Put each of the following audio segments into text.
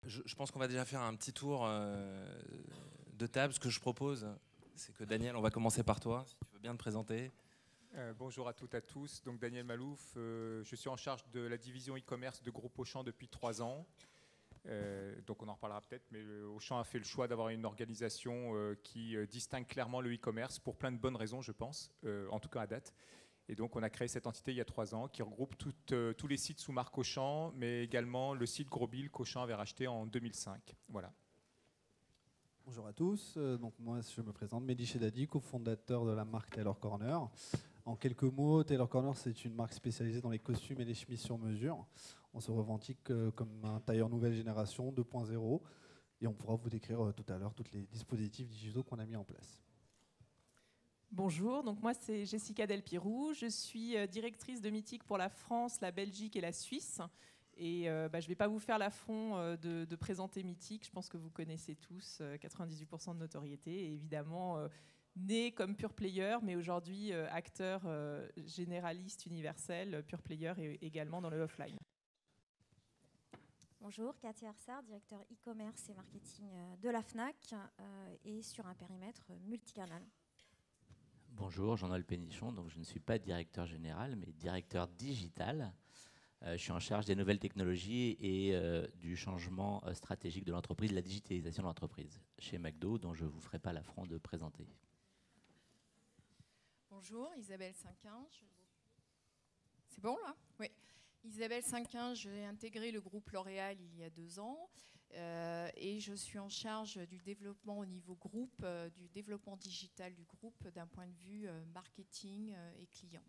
Je pense qu'on va déjà faire un petit tour de table. Ce que je propose, c'est que Daniel, on va commencer par toi, si tu veux bien te présenter. Bonjour à toutes et à tous. Donc Daniel Malouf, je suis en charge de la division e-commerce de Groupe Auchan depuis 3 ans. Donc on en reparlera peut-être, mais Auchan a fait le choix d'avoir une organisation qui distingue clairement le e-commerce pour plein de bonnes raisons, je pense, en tout cas à date. Et donc on a créé cette entité il y a 3 ans qui regroupe tous les sites sous marque Auchan, mais également le site Grosbil qu'Auchan avait racheté en 2005. Voilà. Bonjour à tous, donc moi je me présente, Mehdi Chedadi, cofondateur de la marque Taylor Corner. En quelques mots, Taylor Corner c'est une marque spécialisée dans les costumes et les chemises sur mesure. On se revendique comme un tailleur nouvelle génération 2.0 et on pourra vous décrire tout à l'heure tous les dispositifs digitaux qu'on a mis en place. Bonjour, donc moi c'est Jessica Delpirou, je suis directrice de Mythique pour la France, la Belgique et la Suisse. Et je ne vais pas vous faire l'affront de présenter Mythique, je pense que vous connaissez tous, 98% de notoriété, et évidemment né comme pure player, mais aujourd'hui acteur généraliste universel, pure player et également dans le offline. Bonjour, Katia Arsard, directeur e-commerce et marketing de la FNAC et sur un périmètre multicanal. Bonjour, Jean-Noël Pénichon, donc je ne suis pas directeur général, mais directeur digital. Je suis en charge des nouvelles technologies et du changement stratégique de l'entreprise, de la digitalisation de l'entreprise chez McDo, dont je ne vous ferai pas l'affront de présenter. Bonjour, Isabelle Cinquin. C'est bon là? Oui. Isabelle Cinquin, j'ai intégré le groupe L'Oréal il y a 2 ans et je suis en charge du développement au niveau groupe, du développement digital du groupe d'un point de vue marketing et client.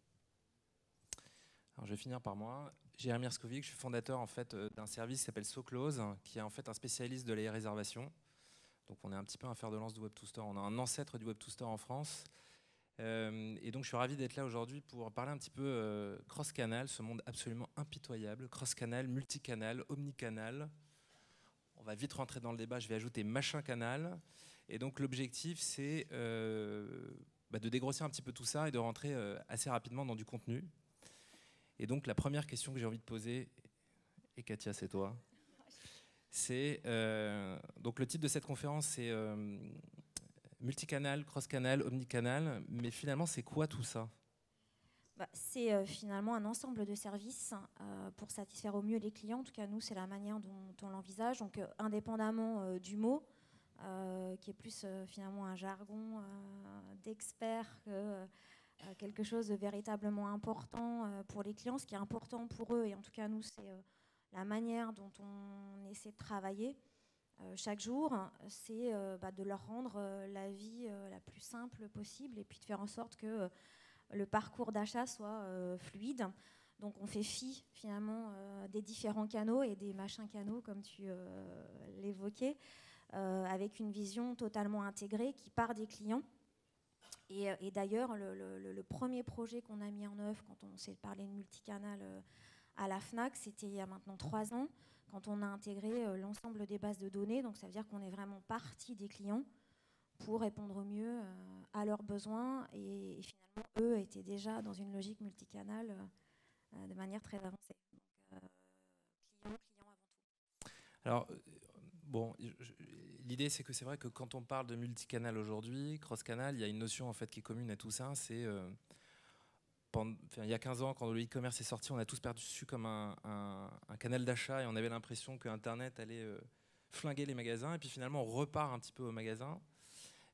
Alors, je vais finir par moi. Jérémy Erskovic, je suis fondateur en fait, d'un service qui s'appelle SoClose, qui est en fait un spécialiste de la réservation. Donc on est un petit peu un fer de lance du Web2Store. On a un ancêtre du Web2Store en France. Et donc je suis ravi d'être là aujourd'hui pour parler un petit peu cross-canal, ce monde absolument impitoyable. Cross-canal, multicanal, omnicanal. On va vite rentrer dans le débat, je vais ajouter machin canal. Et donc l'objectif c'est de dégrossir un petit peu tout ça et de rentrer assez rapidement dans du contenu. Et donc la première question que j'ai envie de poser, et Katia c'est toi, c'est donc le titre de cette conférence c'est multicanal, cross-canal, omnicanal, mais finalement c'est quoi tout ça? C'est finalement un ensemble de services pour satisfaire au mieux les clients. En tout cas nous c'est la manière dont on l'envisage, donc indépendamment du mot, qui est plus finalement un jargon d'expert que quelque chose de véritablement important pour les clients. Ce qui est important pour eux, et en tout cas nous, c'est la manière dont on essaie de travailler chaque jour, c'est de leur rendre la vie la plus simple possible et puis de faire en sorte que le parcours d'achat soit fluide. Donc on fait fi finalement des différents canaux et des machins canaux comme tu l'évoquais, avec une vision totalement intégrée qui part des clients. Et d'ailleurs, le premier projet qu'on a mis en œuvre quand on s'est parlé de multicanal à la FNAC, c'était il y a maintenant 3 ans, quand on a intégré l'ensemble des bases de données. Donc ça veut dire qu'on est vraiment parti des clients pour répondre au mieux à leurs besoins. Et finalement, eux étaient déjà dans une logique multicanal de manière très avancée. Donc client avant tout. Alors, bon, l'idée c'est que c'est vrai que quand on parle de multicanal aujourd'hui, cross-canal, il y a une notion en fait qui est commune à tout ça. C'est il y a 15 ans, quand le e-commerce est sorti, on a tous perçu comme un canal d'achat et on avait l'impression que Internet allait flinguer les magasins. Et puis finalement, on repart un petit peu au magasin.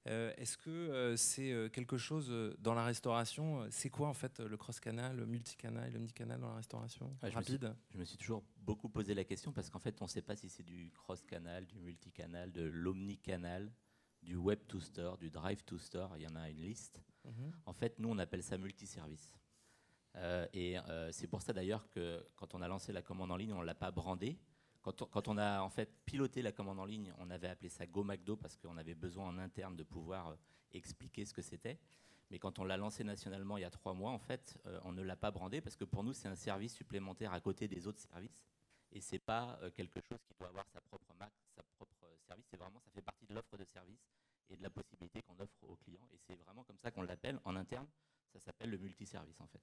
Est-ce que c'est quelque chose dans la restauration? C'est quoi en fait le cross-canal, le multicanal, l'omnicanal dans la restauration? Rapide. Je me suis toujours beaucoup posé la question parce qu'en fait, on ne sait pas si c'est du cross-canal, du multicanal, de l'omnicanal, du web-to-store, du drive-to-store. Il y en a une liste. En fait, nous, on appelle ça multiservice. C'est pour ça d'ailleurs que quand on a lancé la commande en ligne, on ne l'a pas brandé. Quand on a en fait piloté la commande en ligne, on avait appelé ça Go McDo parce qu'on avait besoin en interne de pouvoir expliquer ce que c'était. Mais quand on l'a lancé nationalement il y a 3 mois, en fait, on ne l'a pas brandé parce que pour nous, c'est un service supplémentaire à côté des autres services. Et ce n'est pas quelque chose qui doit avoir sa propre marque, sa propre service. C'est vraiment, ça fait partie de l'offre de service et de la possibilité qu'on offre aux clients. Et c'est vraiment comme ça qu'on l'appelle en interne. Ça s'appelle le multiservice en fait.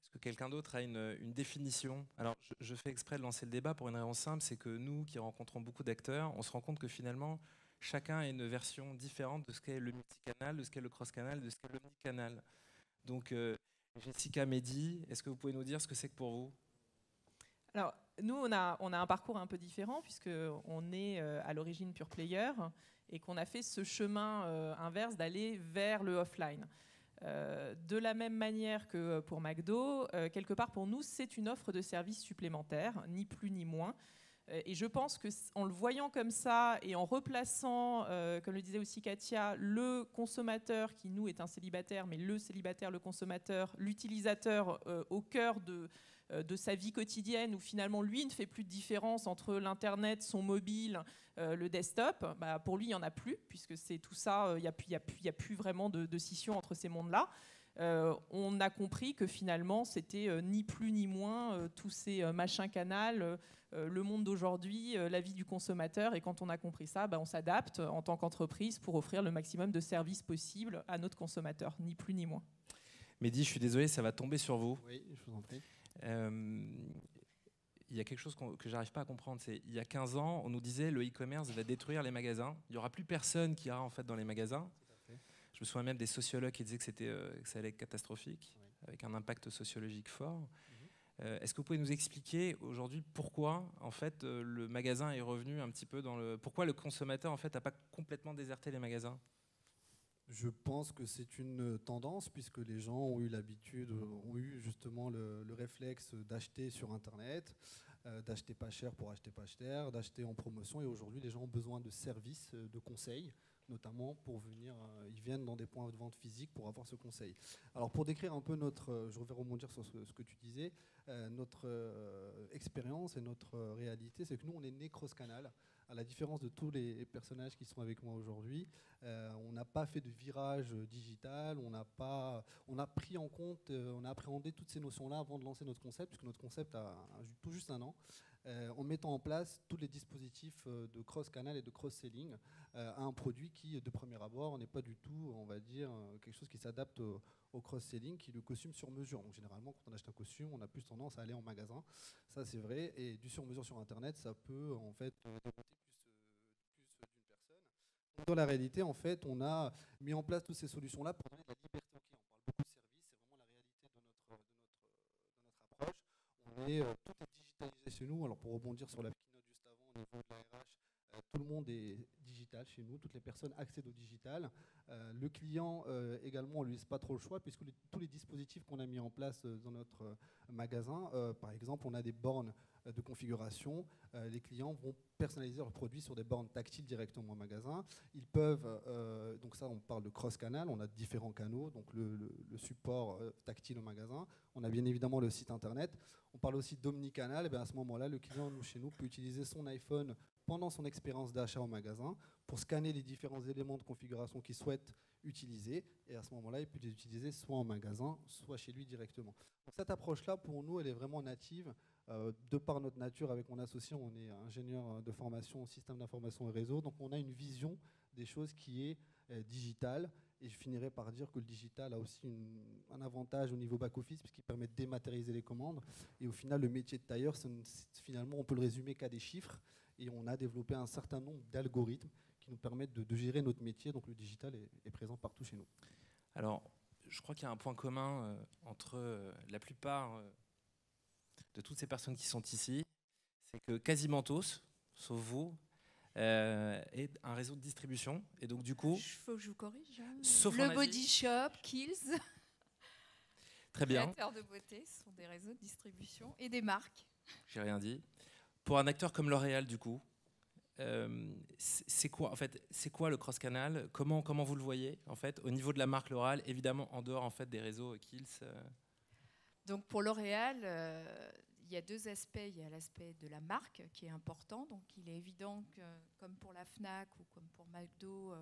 Est-ce que quelqu'un d'autre a une définition. Alors, je fais exprès de lancer le débat pour une raison simple, c'est que nous, qui rencontrons beaucoup d'acteurs, on se rend compte que finalement, chacun a une version différente de ce qu'est le multicanal, de ce qu'est le cross-canal, de ce qu'est l'omnicanal. Donc, Jessica, Mehdi, est-ce que vous pouvez nous dire ce que c'est que pour vous ? Alors, nous, on a un parcours un peu différent, puisqu'on est à l'origine pure player, et qu'on a fait ce chemin inverse d'aller vers le offline. De la même manière que pour McDo, quelque part pour nous, c'est une offre de services supplémentaire, ni plus ni moins. Et je pense qu'en le voyant comme ça et en replaçant, comme le disait aussi Katia, le consommateur qui, nous, est un célibataire, mais le célibataire, le consommateur, l'utilisateur au cœur de sa vie quotidienne, où finalement, lui ne fait plus de différence entre l'Internet, son mobile, le desktop. Bah, pour lui, il n'y en a plus, puisque c'est tout ça, il n'y a plus vraiment de scission entre ces mondes-là. On a compris que finalement, c'était ni plus ni moins tous ces machins canals, le monde d'aujourd'hui, la vie du consommateur. Et quand on a compris ça, on s'adapte en tant qu'entreprise pour offrir le maximum de services possibles à notre consommateur, ni plus ni moins. Mehdi, je suis désolé, ça va tomber sur vous. Oui, je vous en prie. Il y a quelque chose que j'arrive pas à comprendre. C'est il y a 15 ans, on nous disait le e-commerce va détruire les magasins. Il n'y aura plus personne qui ira en fait dans les magasins. Je me souviens même des sociologues qui disaient que ça allait être catastrophique, avec un impact sociologique fort. Est-ce que vous pouvez nous expliquer aujourd'hui pourquoi en fait le magasin est revenu un petit peu pourquoi le consommateur en fait n'a pas complètement déserté les magasins ? Je pense que c'est une tendance, puisque les gens ont eu l'habitude, ont eu justement le réflexe d'acheter sur Internet, d'acheter pas cher pour acheter pas cher, d'acheter en promotion. Et aujourd'hui, les gens ont besoin de services, de conseils, notamment pour venir, ils viennent dans des points de vente physiques pour avoir ce conseil. Alors pour décrire un peu je vais rebondir sur ce que tu disais, notre expérience et notre réalité, c'est que nous, on est né cross-canal. À la différence de tous les personnages qui sont avec moi aujourd'hui, on n'a pas fait de virage digital, on a pris en compte, on a appréhendé toutes ces notions-là avant de lancer notre concept, puisque notre concept a tout juste un an, en mettant en place tous les dispositifs de cross-canal et de cross-selling à un produit qui, de premier abord, n'est pas du tout, on va dire, quelque chose qui s'adapte au cross-selling, qui est le costume sur mesure. Donc généralement, quand on achète un costume, on a plus tendance à aller en magasin. Ça, c'est vrai. Et du sur mesure sur Internet, ça peut en fait démonter plus d'une personne. Dans la réalité, en fait, on a mis en place toutes ces solutions-là pour donner de la liberté aux clients. On parle beaucoup de services, c'est vraiment la réalité de notre approche. Tout est digitalisé chez nous. Alors pour rebondir sur la keynote juste avant, au niveau de la RH, tout le monde est digital chez nous, toutes les personnes accèdent au digital. Le client également, on ne lui laisse pas trop le choix, puisque tous les dispositifs qu'on a mis en place dans notre magasin, par exemple, on a des bornes de configuration. Les clients vont personnaliser leurs produits sur des bornes tactiles directement au magasin. Ils peuvent, donc ça on parle de cross-canal, on a différents canaux, donc le support tactile au magasin. On a bien évidemment le site internet. On parle aussi d'omnicanal, et bien à ce moment-là, le client chez nous peut utiliser son iPhone pendant son expérience d'achat au magasin pour scanner les différents éléments de configuration qu'il souhaite utiliser. Et à ce moment-là, il peut les utiliser soit en magasin, soit chez lui directement. Donc cette approche-là, pour nous, elle est vraiment native. De par notre nature, avec mon associé, on est ingénieur de formation, système d'information et réseau. Donc on a une vision des choses qui est digitale. Et je finirai par dire que le digital a aussi un avantage au niveau back-office, puisqu'il permet de dématérialiser les commandes. Et au final, le métier de tailleur, finalement, on peut le résumer qu'à des chiffres. Et on a développé un certain nombre d'algorithmes qui nous permettent de gérer notre métier. Donc le digital est présent partout chez nous. Alors, je crois qu'il y a un point commun entre la plupart de toutes ces personnes qui sont ici, c'est que quasiment tous, sauf vous, est un réseau de distribution. Et donc du coup, il faut que je vous corrige. Sauf le Body Shop, Kills, très bien. Créateurs de beauté, ce sont des réseaux de distribution et des marques. J'ai rien dit. Pour un acteur comme L'Oréal, du coup, c'est quoi en fait, c'est quoi le cross-canal ? Comment vous le voyez en fait au niveau de la marque L'Oréal, évidemment en dehors en fait des réseaux Kills. Donc pour L'Oréal, il y a deux aspects. Il y a l'aspect de la marque qui est important. Donc il est évident que, comme pour la Fnac ou comme pour McDo,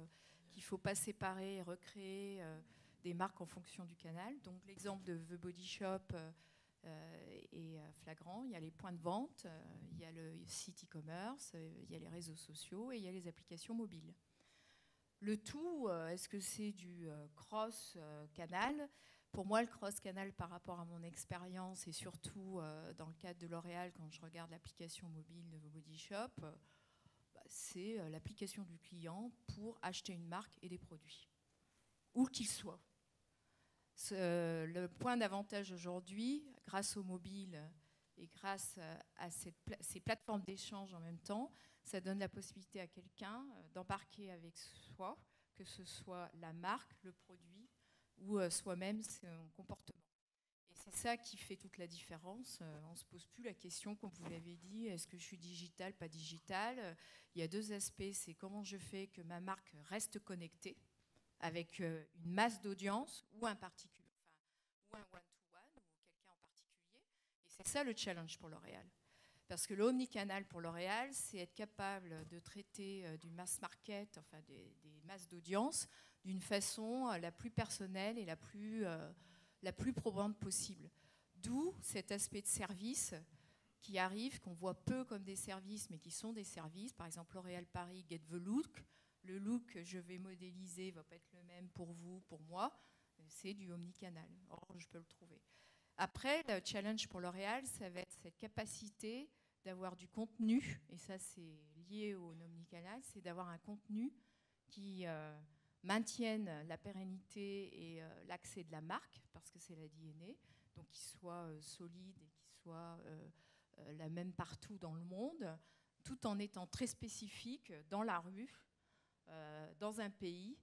qu'il ne faut pas séparer et recréer des marques en fonction du canal. Donc l'exemple de The Body Shop est flagrant. Il y a les points de vente, il y a le site e-commerce, il y a les réseaux sociaux et il y a les applications mobiles. Le tout, est-ce que c'est du cross-canal ? Pour moi, le cross-canal, par rapport à mon expérience, et surtout dans le cadre de L'Oréal, quand je regarde l'application mobile de vos Body Shop, c'est l'application du client pour acheter une marque et des produits, où qu'il soit. Le point d'avantage aujourd'hui, grâce au mobile et grâce à ces plateformes d'échange en même temps, ça donne la possibilité à quelqu'un d'embarquer avec soi, que ce soit la marque, le produit ou soi-même son comportement. Et c'est ça qui fait toute la différence. On ne se pose plus la question, comme vous l'avez dit, est-ce que je suis digital, pas digital? Il y a deux aspects, c'est comment je fais que ma marque reste connectée avec une masse d'audience ou un particulier, ou un one-to-one, ou quelqu'un en particulier. Et c'est ça le challenge pour L'Oréal. Parce que l'omnicanal pour L'Oréal, c'est être capable de traiter du mass market, enfin des masses d'audience, d'une façon la plus personnelle et la plus probante possible. D'où cet aspect de service qui arrive, qu'on voit peu comme des services, mais qui sont des services. Par exemple, L'Oréal Paris, Get the Look. Le look que je vais modéliser ne va pas être le même pour vous, pour moi. C'est du omnicanal. Or, je peux le trouver. Après, le challenge pour L'Oréal, ça va être cette capacité d'avoir du contenu, et ça c'est lié au omnicanal, c'est d'avoir un contenu qui maintienne la pérennité et l'accès de la marque, parce que c'est la DNA, donc qui soit solide et qui soit la même partout dans le monde, tout en étant très spécifique dans la rue, dans un pays,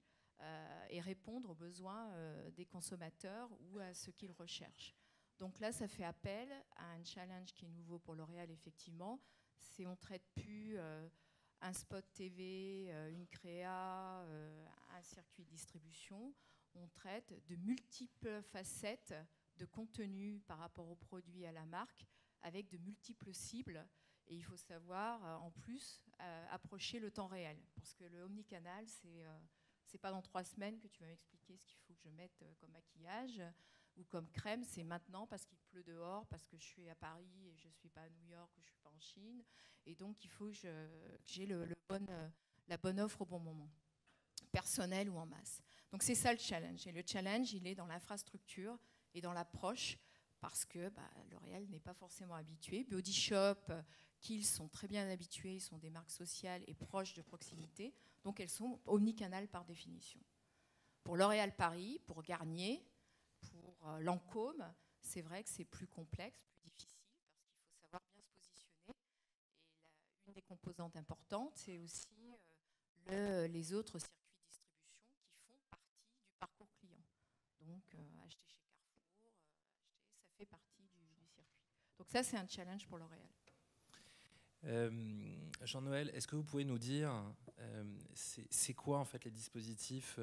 et répondre aux besoins des consommateurs ou à ce qu'ils recherchent. Donc là, ça fait appel à un challenge qui est nouveau pour L'Oréal, effectivement. C'est on ne traite plus un spot TV, une créa, un circuit de distribution. On traite de multiples facettes de contenu par rapport au produit, à la marque, avec de multiples cibles. Et il faut savoir, en plus, approcher le temps réel. Parce que le omnicanal, c'est pas dans 3 semaines que tu vas m'expliquer ce qu'il faut que je mette comme maquillage ou comme crème, c'est maintenant parce qu'il pleut dehors, parce que je suis à Paris et je ne suis pas à New York, ou je ne suis pas en Chine. Et donc, il faut que j'ai la bonne offre au bon moment, personnel ou en masse. Donc, c'est ça le challenge. Et le challenge, il est dans l'infrastructure et dans l'approche, parce que L'Oréal n'est pas forcément habitué. Body Shop, Kiehl's sont très bien habitués, ils sont des marques sociales et proches de proximité, donc elles sont omnicanal par définition. Pour L'Oréal Paris, pour Garnier, pour Lancôme, c'est vrai que c'est plus complexe, plus difficile, parce qu'il faut savoir bien se positionner. Et une des composantes importantes, c'est aussi les autres circuits de distribution qui font partie du parcours client. Donc, acheter chez Carrefour, ça fait partie du circuit. Donc ça, c'est un challenge pour L'Oréal. Jean-Noël, est-ce que vous pouvez nous dire, c'est quoi en fait les dispositifs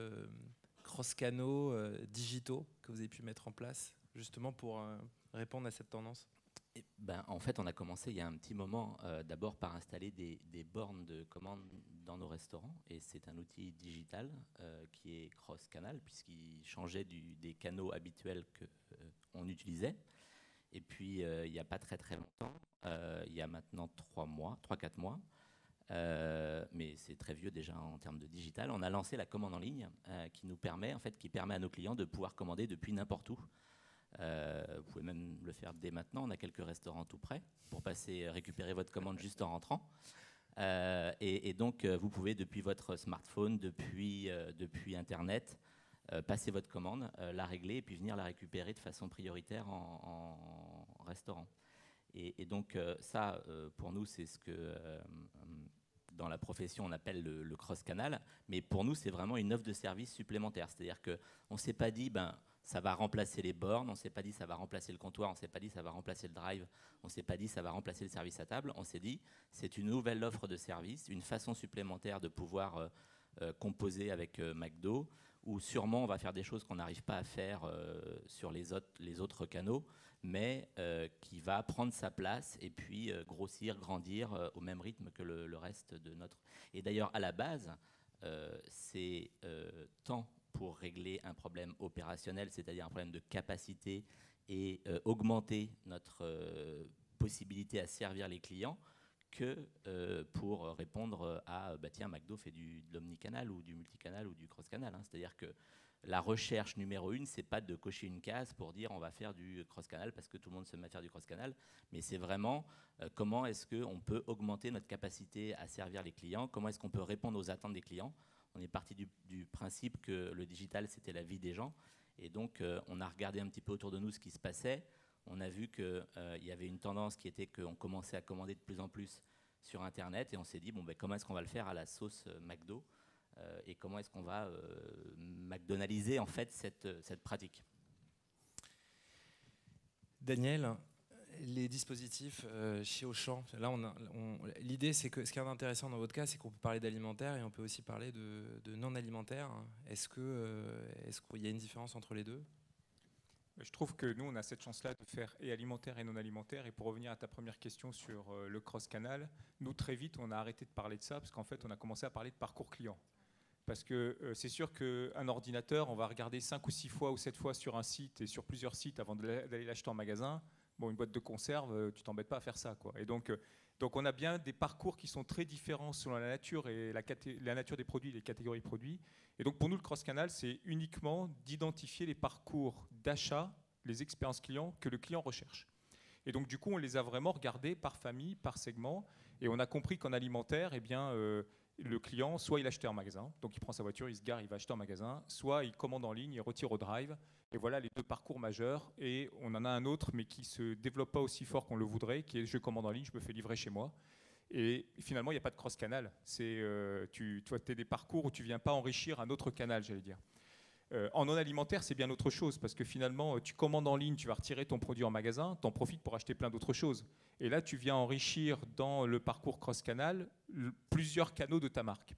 cross-canaux digitaux que vous avez pu mettre en place justement pour répondre à cette tendance? En fait, on a commencé il y a un petit moment d'abord par installer des bornes de commande dans nos restaurants, et c'est un outil digital qui est cross-canal puisqu'il changeait des canaux habituels qu'on utilisait. Et puis, il n'y a pas très très longtemps, il y a maintenant 3-4 mois, mais c'est très vieux déjà en termes de digital, on a lancé la commande en ligne qui permet à nos clients de pouvoir commander depuis n'importe où. Vous pouvez même le faire dès maintenant, on a quelques restaurants tout près pour récupérer votre commande juste en rentrant. Et donc, vous pouvez depuis votre smartphone, depuis Internet, passer votre commande, la régler et puis venir la récupérer de façon prioritaire en restaurant. Et donc ça, pour nous, c'est ce que dans la profession on appelle le cross-canal, mais pour nous c'est vraiment une offre de service supplémentaire. C'est-à-dire qu'on ne s'est pas dit ça va remplacer les bornes, on ne s'est pas dit ça va remplacer le comptoir, on ne s'est pas dit ça va remplacer le drive, on ne s'est pas dit ça va remplacer le service à table, on s'est dit c'est une nouvelle offre de service, une façon supplémentaire de pouvoir composer avec McDo, où sûrement on va faire des choses qu'on n'arrive pas à faire sur les autres canaux, mais qui va prendre sa place et puis grossir, grandir au même rythme que le reste de notre... Et d'ailleurs, à la base, c'est tant pour régler un problème opérationnel, c'est-à-dire un problème de capacité et augmenter notre possibilité à servir les clients, que pour répondre à tiens, McDo fait de l'omnicanal ou du multicanal ou du cross-canal. Hein. C'est-à-dire que la recherche numéro 1, c'est pas de cocher une case pour dire on va faire du cross-canal parce que tout le monde se met à faire du cross-canal, mais c'est vraiment comment est-ce qu'on peut augmenter notre capacité à servir les clients, comment est-ce qu'on peut répondre aux attentes des clients. On est parti du principe que le digital, c'était la vie des gens, et donc on a regardé un petit peu autour de nous ce qui se passait. On a vu qu'il y avait une tendance qui était qu'on commençait à commander de plus en plus sur Internet, et on s'est dit, bon, ben, comment est-ce qu'on va le faire à la sauce McDo et comment est-ce qu'on va McDonaldiser en fait cette pratique. Daniel, les dispositifs chez Auchan, là, l'idée, c'est que ce qui est intéressant dans votre cas, c'est qu'on peut parler d'alimentaire et on peut aussi parler de non-alimentaire. Est-ce qu'il y a une différence entre les deux ? Je trouve que nous, on a cette chance-là de faire et alimentaire et non alimentaire. Et pour revenir à ta première question sur le cross-canal, nous, très vite, on a arrêté de parler de ça parce qu'en fait, on a commencé à parler de parcours client. Parce que c'est sûr qu'un ordinateur, on va regarder 5 ou 6 fois ou 7 fois sur un site et sur plusieurs sites avant d'aller l'acheter en magasin. Bon, une boîte de conserve, tu t'embêtes pas à faire ça, quoi. Et donc on a bien des parcours qui sont très différents selon la nature et la nature des produits, les catégories de produits. Et donc pour nous, le cross-canal, c'est uniquement d'identifier les parcours d'achat, les expériences clients que le client recherche. Et donc du coup, on les a vraiment regardés par famille, par segment. Et on a compris qu'en alimentaire, eh bien, le client, soit il achetait en magasin, donc il prend sa voiture, il se gare, il va acheter en magasin, soit il commande en ligne, il retire au drive. Et voilà les deux parcours majeurs. Et on en a un autre, mais qui ne se développe pas aussi fort qu'on le voudrait, qui est je commande en ligne, je me fais livrer chez moi. Et finalement, il n'y a pas de cross-canal. Tu as des parcours où tu ne viens pas enrichir un autre canal, j'allais dire. En non-alimentaire, c'est bien autre chose, parce que finalement, tu commandes en ligne, tu vas retirer ton produit en magasin, tu en profites pour acheter plein d'autres choses. Et là, tu viens enrichir dans le parcours cross-canal plusieurs canaux de ta marque.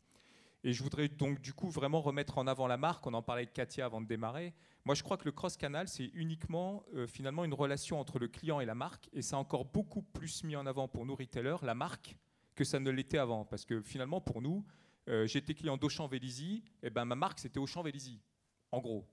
Et je voudrais donc du coup vraiment remettre en avant la marque. On en parlait avec Katia avant de démarrer. Moi, je crois que le cross-canal, c'est uniquement finalement une relation entre le client et la marque. Et ça a encore beaucoup plus mis en avant pour nous retailers, la marque, que ça ne l'était avant. Parce que finalement, pour nous, j'étais client d'Auchan-Vélizy, et ben ma marque, c'était Auchan-Vélizy, en gros.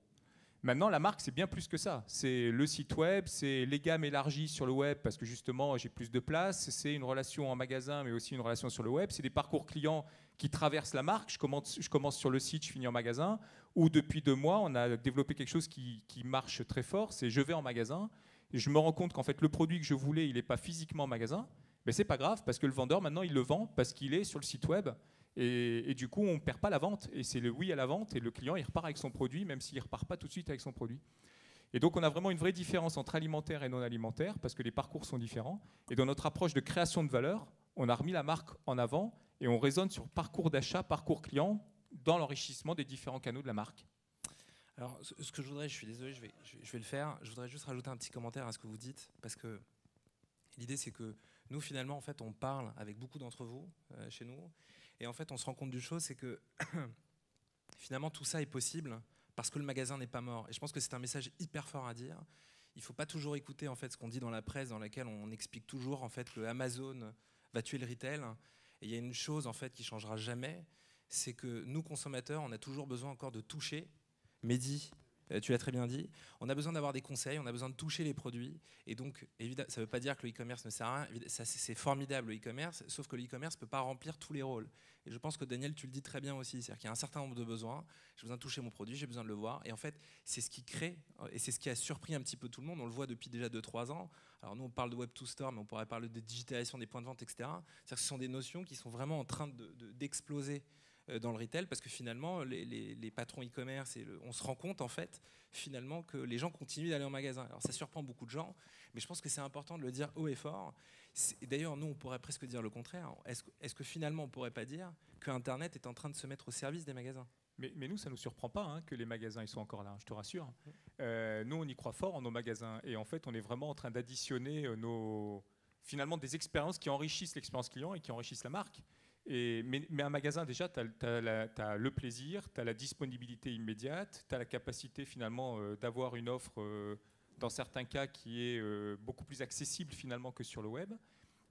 Maintenant, la marque, c'est bien plus que ça. C'est le site web, c'est les gammes élargies sur le web parce que justement, j'ai plus de place. C'est une relation en magasin, mais aussi une relation sur le web. C'est des parcours clients qui traversent la marque. Je commence sur le site, je finis en magasin. Ou depuis 2 mois, on a développé quelque chose qui marche très fort. C'est je vais en magasin et je me rends compte qu'en fait, le produit que je voulais, il n'est pas physiquement en magasin. Mais c'est pas grave parce que le vendeur, maintenant, il le vend parce qu'il est sur le site web. Et du coup, on ne perd pas la vente. Et c'est le oui à la vente. Et le client, il repart avec son produit, même s'il ne repart pas tout de suite avec son produit. Et donc, on a vraiment une vraie différence entre alimentaire et non alimentaire, parce que les parcours sont différents. Et dans notre approche de création de valeur, on a remis la marque en avant et on raisonne sur parcours d'achat, parcours client, dans l'enrichissement des différents canaux de la marque. Alors, ce que je voudrais, je suis désolé, je vais le faire. Je voudrais juste rajouter un petit commentaire à ce que vous dites, parce que l'idée, c'est que nous, finalement, en fait, on parle avec beaucoup d'entre vous chez nous. Et en fait, on se rend compte d'une chose, c'est que finalement, tout ça est possible parce que le magasin n'est pas mort. Et je pense que c'est un message hyper fort à dire. Il ne faut pas toujours écouter en fait, ce qu'on dit dans la presse, dans laquelle on explique toujours en fait, que Amazon va tuer le retail. Et il y a une chose en fait, qui ne changera jamais, c'est que nous, consommateurs, on a toujours besoin encore de toucher. Mehdi, tu l'as très bien dit, on a besoin d'avoir des conseils, on a besoin de toucher les produits. Et donc, évidemment, ça ne veut pas dire que le e-commerce ne sert à rien. C'est formidable le e-commerce, sauf que le e-commerce ne peut pas remplir tous les rôles. Et je pense que Daniel, tu le dis très bien aussi, c'est-à-dire qu'il y a un certain nombre de besoins. J'ai besoin de toucher mon produit, j'ai besoin de le voir. Et en fait, c'est ce qui crée, et c'est ce qui a surpris un petit peu tout le monde. On le voit depuis déjà 2-3 ans. Alors nous, on parle de Web to Store, mais on pourrait parler de digitalisation des points de vente, etc. C'est-à-dire que ce sont des notions qui sont vraiment en train d'exploser dans le retail, parce que finalement, les patrons e-commerce, on se rend compte en fait, finalement, que les gens continuent d'aller en magasin. Alors ça surprend beaucoup de gens, mais je pense que c'est important de le dire haut et fort. D'ailleurs, nous, on pourrait presque dire le contraire. Est-ce que finalement, on ne pourrait pas dire que Internet est en train de se mettre au service des magasins ? Mais nous, ça ne nous surprend pas que les magasins ils soient encore là, je te rassure. Nous, on y croit fort en nos magasins. Et en fait, on est vraiment en train d'additionner finalement des expériences qui enrichissent l'expérience client et qui enrichissent la marque. Mais un magasin, déjà, tu as le plaisir, tu as la disponibilité immédiate, tu as la capacité finalement d'avoir une offre, dans certains cas, qui est beaucoup plus accessible finalement que sur le web.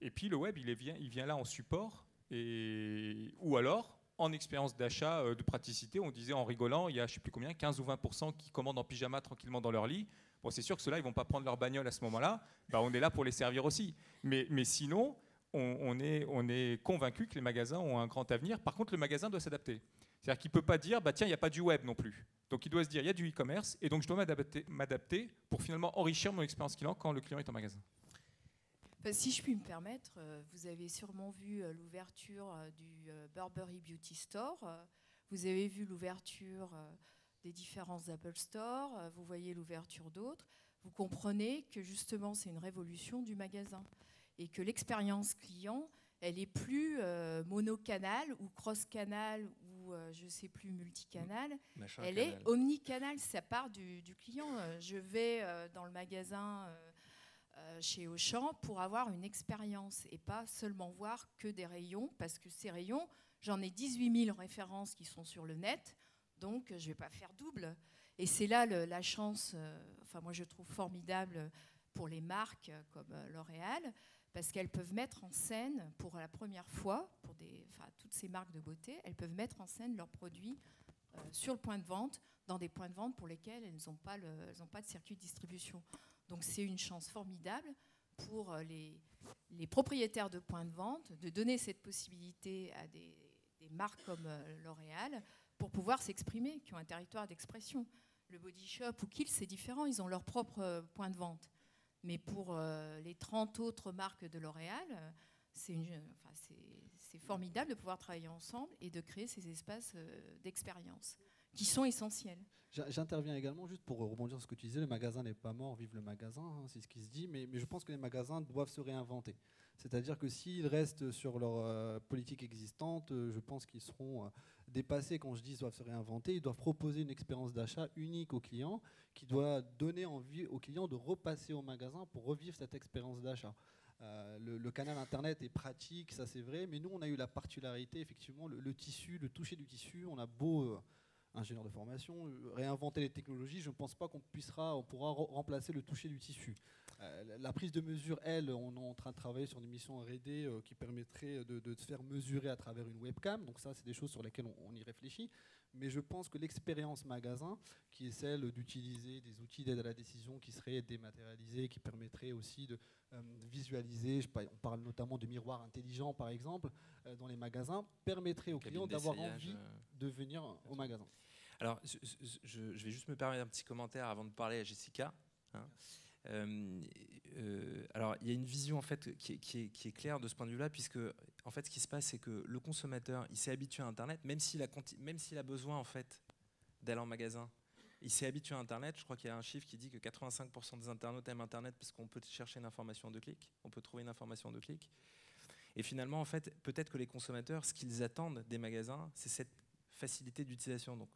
Et puis le web, il vient là en support, ou alors en expérience d'achat de praticité. On disait en rigolant, il y a je ne sais plus combien, 15 ou 20% qui commandent en pyjama tranquillement dans leur lit. Bon, c'est sûr que ceux-là, ils ne vont pas prendre leur bagnole à ce moment-là. On est là pour les servir aussi. Mais sinon, on est convaincu que les magasins ont un grand avenir. Par contre, le magasin doit s'adapter. C'est-à-dire qu'il ne peut pas dire, bah, tiens, il n'y a pas du web non plus. Donc il doit se dire, il y a du e-commerce, et donc je dois m'adapter pour finalement enrichir mon expérience client quand le client est en magasin. Si je puis me permettre, vous avez sûrement vu l'ouverture du Burberry Beauty Store, vous avez vu l'ouverture des différents Apple Store, vous voyez l'ouverture d'autres. Vous comprenez que justement c'est une révolution du magasin et que l'expérience client, elle est plus monocanal ou cross-canal ou je ne sais plus multicanal, elle est omnicanal, ça part du client. Je vais dans le magasin chez Auchan pour avoir une expérience et pas seulement voir que des rayons, parce que ces rayons, j'en ai 18 000 références qui sont sur le net, donc je ne vais pas faire double. Et c'est là la chance, enfin moi je trouve formidable pour les marques comme L'Oréal, parce qu'elles peuvent mettre en scène pour la première fois, pour toutes ces marques de beauté, elles peuvent mettre en scène leurs produits sur le point de vente, dans des points de vente pour lesquels elles n'ont pas de circuit de distribution. Donc c'est une chance formidable pour les propriétaires de points de vente de donner cette possibilité à des marques comme L'Oréal pour pouvoir s'exprimer, qui ont un territoire d'expression. Le Body Shop ou Kiehl's, c'est différent, ils ont leur propre point de vente. Mais pour les 30 autres marques de L'Oréal, c'est formidable de pouvoir travailler ensemble et de créer ces espaces d'expérience qui sont essentiels. J'interviens également juste pour rebondir sur ce que tu disais, le magasin n'est pas mort, vive le magasin, hein, c'est ce qui se dit, mais je pense que les magasins doivent se réinventer. C'est-à-dire que s'ils restent sur leur politique existante, je pense qu'ils seront dépassés. Quand je dis qu'ils doivent se réinventer, ils doivent proposer une expérience d'achat unique aux clients qui doit donner envie aux clients de repasser au magasin pour revivre cette expérience d'achat. Le canal Internet est pratique, ça c'est vrai, mais nous on a eu la particularité, effectivement, le tissu, le toucher du tissu, on a beau... ingénieur de formation, réinventer les technologies, je ne pense pas qu'on pourra remplacer le toucher du tissu. La prise de mesure, on est en train de travailler sur une mission R&D qui permettrait de se faire mesurer à travers une webcam. Donc ça, c'est des choses sur lesquelles on y réfléchit. Mais je pense que l'expérience magasin, qui est celle d'utiliser des outils d'aide à la décision qui seraient dématérialisés, qui permettraient aussi de visualiser, on parle notamment de miroirs intelligents par exemple, dans les magasins, permettrait aux clients d'avoir envie de venir au magasin. Alors, je vais juste me permettre un petit commentaire avant de parler à Jessica. Hein. Alors, il y a une vision en fait qui est claire de ce point de vue-là, puisque en fait, ce qui se passe, c'est que le consommateur, il s'est habitué à Internet, même s'il a besoin en fait d'aller en magasin. Il s'est habitué à Internet. Je crois qu'il y a un chiffre qui dit que 85% des internautes aiment Internet parce qu'on peut chercher une information en 2 clics, on peut trouver une information en 2 clics. Et finalement, en fait, peut-être que les consommateurs, ce qu'ils attendent des magasins, c'est cette facilité d'utilisation. Donc,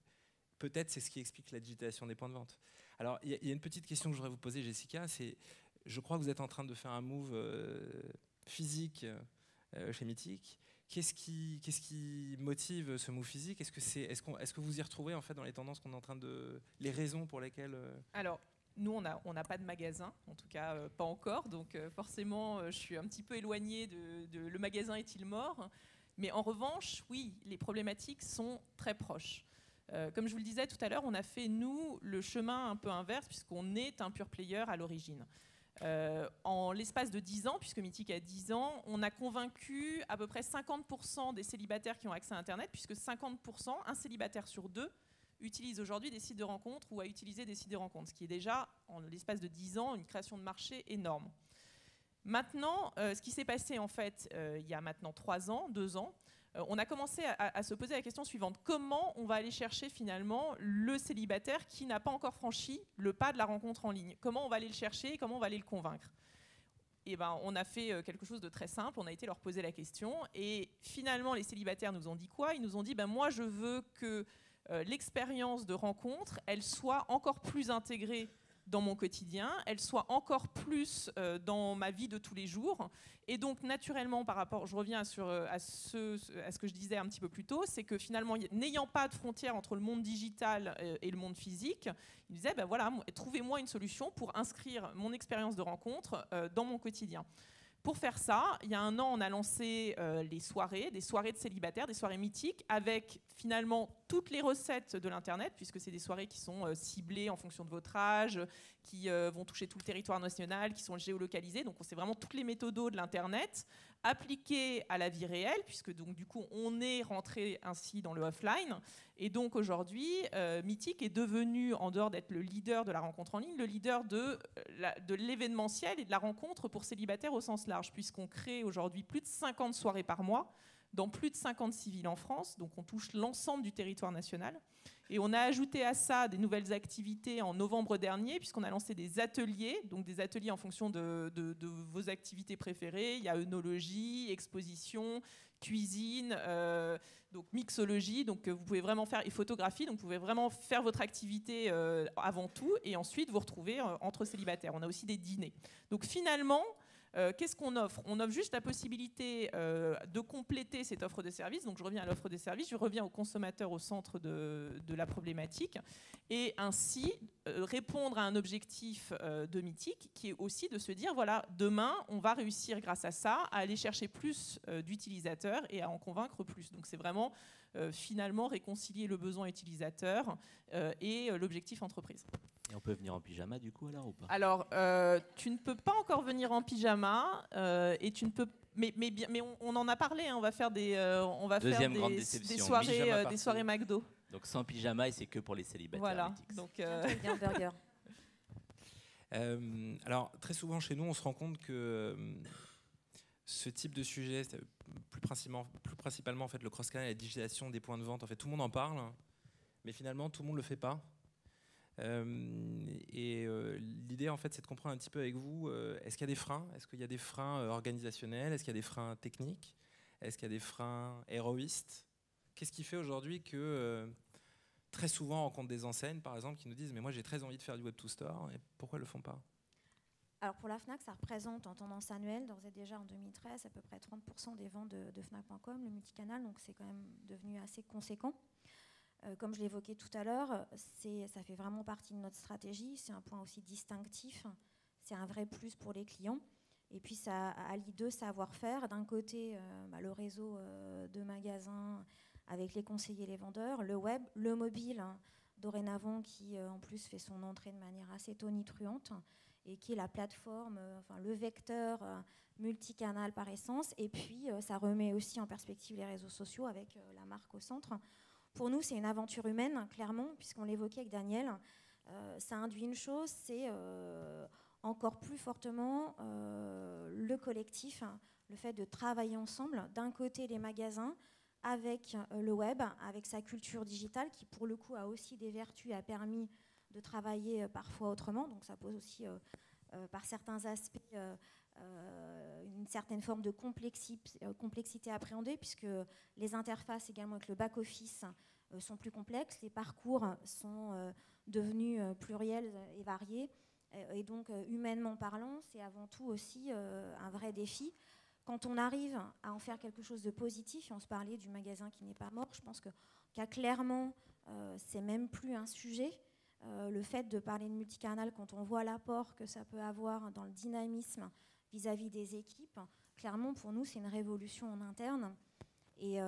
peut-être c'est ce qui explique la digitalisation des points de vente. Alors, il y a une petite question que je voudrais vous poser, Jessica. Je crois que vous êtes en train de faire un move physique chez Mythique. Qu'est-ce qui motive ce move physique ? Est-ce que vous y retrouvez en fait dans les tendances qu'on est en train de... les raisons pour lesquelles... Alors, nous, on n'a pas de magasin, en tout cas pas encore. Donc forcément, je suis un petit peu éloignée de le magasin est-il mort ? Mais en revanche, oui, les problématiques sont très proches. Comme je vous le disais tout à l'heure, on a fait, nous, le chemin un peu inverse, puisqu'on est un pure player à l'origine. En l'espace de 10 ans, puisque Mythique a 10 ans, on a convaincu à peu près 50% des célibataires qui ont accès à Internet, puisque 50%, un célibataire sur 2, utilise aujourd'hui des sites de rencontres ou a utilisé des sites de rencontres, ce qui est déjà, en l'espace de 10 ans, une création de marché énorme. Maintenant, ce qui s'est passé, en fait, il y a maintenant 3 ans, 2 ans, on a commencé à se poser la question suivante. Comment on va aller chercher finalement le célibataire qui n'a pas encore franchi le pas de la rencontre en ligne ? Comment on va aller le chercher et comment on va aller le convaincre ? Et ben, on a fait quelque chose de très simple. On a été leur poser la question. Et finalement, les célibataires nous ont dit quoi ? Ils nous ont dit, moi, je veux que l'expérience de rencontre, elle soit encore plus intégrée dans mon quotidien, elle soit encore plus dans ma vie de tous les jours. Et donc, naturellement, par rapport, je reviens à ce que je disais un petit peu plus tôt, c'est que finalement, n'ayant pas de frontière entre le monde digital et le monde physique, il disait, voilà, trouvez-moi une solution pour inscrire mon expérience de rencontre dans mon quotidien. Pour faire ça, il y a 1 an, on a lancé des soirées de célibataires, des soirées mythiques, avec finalement toutes les recettes de l'Internet, puisque c'est des soirées qui sont ciblées en fonction de votre âge, qui vont toucher tout le territoire national, qui sont géolocalisées. Donc, c'est vraiment toutes les méthodos de l'Internet, appliqué à la vie réelle, puisque donc, du coup, on est rentré ainsi dans le offline. Et donc aujourd'hui, Mythique est devenu, en dehors d'être le leader de la rencontre en ligne, le leader de l'événementiel et de la rencontre pour célibataires au sens large, puisqu'on crée aujourd'hui plus de 50 soirées par mois dans plus de 56 villes en France. Donc on touche l'ensemble du territoire national. Et on a ajouté à ça des nouvelles activités en novembre dernier, puisqu'on a lancé des ateliers, donc des ateliers en fonction de vos activités préférées. Il y a œnologie, exposition, cuisine, donc mixologie, donc vous pouvez vraiment faire, et photographie, donc vous pouvez vraiment faire votre activité avant tout, et ensuite vous retrouver entre célibataires. On a aussi des dîners. Donc finalement, qu'est-ce qu'on offre ? On offre juste la possibilité de compléter cette offre de service. Donc je reviens à l'offre de service, je reviens au consommateur au centre de la problématique, et ainsi répondre à un objectif de Mythique qui est aussi de se dire, voilà, demain, on va réussir grâce à ça à aller chercher plus d'utilisateurs et à en convaincre plus. Donc c'est vraiment finalement réconcilier le besoin utilisateur et l'objectif entreprise. Et on peut venir en pyjama du coup alors ou pas ? Alors, tu ne peux pas encore venir en pyjama et tu ne peux. Mais on en a parlé. Hein, on va faire des soirées McDo. Donc sans pyjama et c'est que pour les célibataires. Voilà. Mythique. Donc burger. Alors très souvent chez nous, on se rend compte que ce type de sujet, plus principalement en fait le cross-canal et la digitalisation des points de vente, en fait tout le monde en parle, mais finalement tout le monde le fait pas. L'idée en fait c'est de comprendre un petit peu avec vous, est-ce qu'il y a des freins ? Est-ce qu'il y a des freins organisationnels ? Est-ce qu'il y a des freins techniques ? Est-ce qu'il y a des freins héroïstes ? Qu'est-ce qui fait aujourd'hui que très souvent on rencontre des enseignes par exemple qui nous disent mais moi j'ai très envie de faire du web to store et pourquoi ils le font pas ? Alors pour la Fnac, ça représente en tendance annuelle, d'ores et déjà en 2013, à peu près 30% des ventes de Fnac.com, le multicanal, donc c'est quand même devenu assez conséquent. Comme je l'évoquais tout à l'heure, ça fait vraiment partie de notre stratégie, c'est un point aussi distinctif, c'est un vrai plus pour les clients. Et puis ça allie deux savoir-faire, d'un côté le réseau de magasins avec les conseillers et les vendeurs, le web, le mobile, dorénavant qui en plus fait son entrée de manière assez tonitruante et qui est la plateforme, le vecteur multicanal par essence. Et puis ça remet aussi en perspective les réseaux sociaux avec la marque au centre. Pour nous, c'est une aventure humaine, clairement, puisqu'on l'évoquait avec Daniel. Ça induit une chose, c'est encore plus fortement le collectif, le fait de travailler ensemble. D'un côté, les magasins, avec le web, avec sa culture digitale, qui pour le coup a aussi des vertus, a permis de travailler parfois autrement. Donc ça pose aussi, par certains aspects, une certaine forme de complexité à appréhender, puisque les interfaces également avec le back-office sont plus complexes, les parcours sont devenus pluriels et variés, et donc humainement parlant, c'est avant tout aussi un vrai défi. Quand on arrive à en faire quelque chose de positif, et on se parlait du magasin qui n'est pas mort, je pense qu'à clairement, c'est même plus un sujet. Le fait de parler de multicanal, quand on voit l'apport que ça peut avoir dans le dynamisme vis-à-vis des équipes, clairement pour nous c'est une révolution en interne et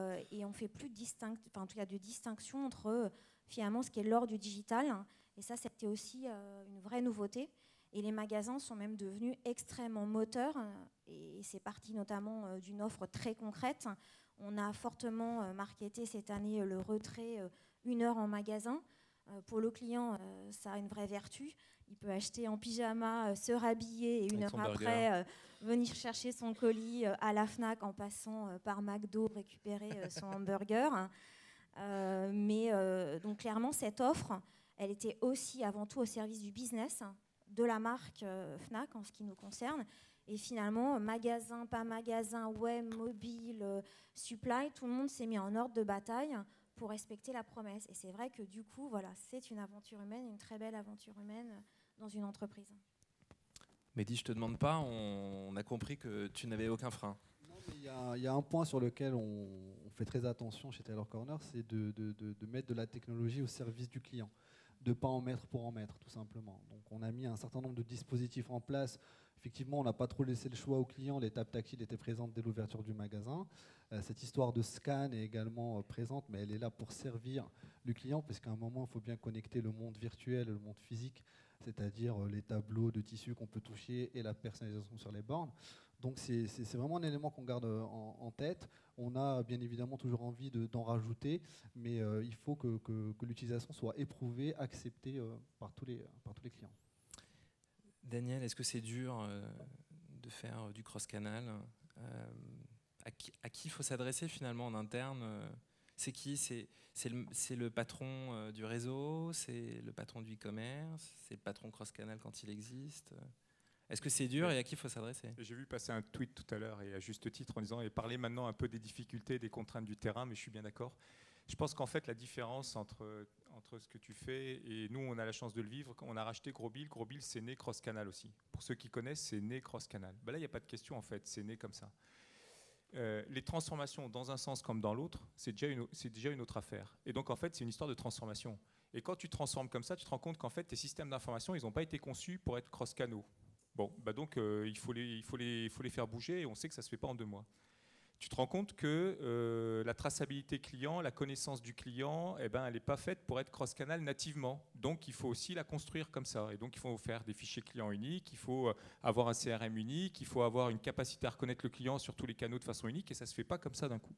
on fait plus de distinction entre finalement ce qui est l'or du digital, et ça c'était aussi une vraie nouveauté, et les magasins sont même devenus extrêmement moteurs et c'est parti notamment d'une offre très concrète. On a fortement marketé cette année le retrait 1 heure en magasin. Pour le client, ça a une vraie vertu. Il peut acheter en pyjama, se rhabiller et 1 heure après venir chercher son colis à la Fnac en passant par McDo, récupérer son hamburger. Donc clairement, cette offre, elle était aussi avant tout au service du business de la marque Fnac en ce qui nous concerne. Et finalement, magasin, pas magasin, web, mobile, supply, tout le monde s'est mis en ordre de bataille pour respecter la promesse. Et c'est vrai que du coup, voilà, c'est une aventure humaine, une très belle aventure humaine dans une entreprise. Mehdi, je te demande pas, on a compris que tu n'avais aucun frein. Non, mais il y a un point sur lequel on fait très attention chez Taylor Corner, c'est de mettre de la technologie au service du client, de ne pas en mettre pour en mettre, tout simplement. Donc on a mis un certain nombre de dispositifs en place. Effectivement, on n'a pas trop laissé le choix aux clients. L'étape tactile était présente dès l'ouverture du magasin. Cette histoire de scan est également présente, mais elle est là pour servir le client, parce qu'à un moment, il faut bien connecter le monde virtuel et le monde physique, c'est-à-dire les tableaux de tissus qu'on peut toucher et la personnalisation sur les bornes. Donc c'est vraiment un élément qu'on garde en tête. On a bien évidemment toujours envie d'en rajouter, mais il faut que l'utilisation soit éprouvée, acceptée par tous les clients. Daniel, est-ce que c'est dur de faire du cross-canal? À qui il faut s'adresser finalement en interne? C'est qui? C'est le patron du réseau? C'est le patron du e-commerce? C'est le patron cross-canal quand il existe? Est-ce que c'est dur et à qui il faut s'adresser? J'ai vu passer un tweet tout à l'heure, et à juste titre, en disant, et parler maintenant un peu des difficultés et des contraintes du terrain, mais je suis bien d'accord. Je pense qu'en fait, la différence entre ce que tu fais, et nous, on a la chance de le vivre, on a racheté Grosbill. Grosbill, c'est né cross-canal aussi. Pour ceux qui connaissent, c'est né cross-canal. Ben là, il n'y a pas de question, en fait, c'est né comme ça. Les transformations dans un sens comme dans l'autre, c'est déjà une autre affaire. Et donc, en fait, c'est une histoire de transformation. Et quand tu transformes comme ça, tu te rends compte qu'en fait, tes systèmes d'information, ils n'ont pas été conçus pour être cross-canaux. Bon, bah donc il faut les faire bouger, et on sait que ça ne se fait pas en 2 mois. Tu te rends compte que la traçabilité client, la connaissance du client, elle n'est pas faite pour être cross-canal nativement. Donc il faut aussi la construire comme ça. Et donc il faut faire des fichiers clients uniques, il faut avoir un CRM unique, il faut avoir une capacité à reconnaître le client sur tous les canaux de façon unique, et ça ne se fait pas comme ça d'un coup.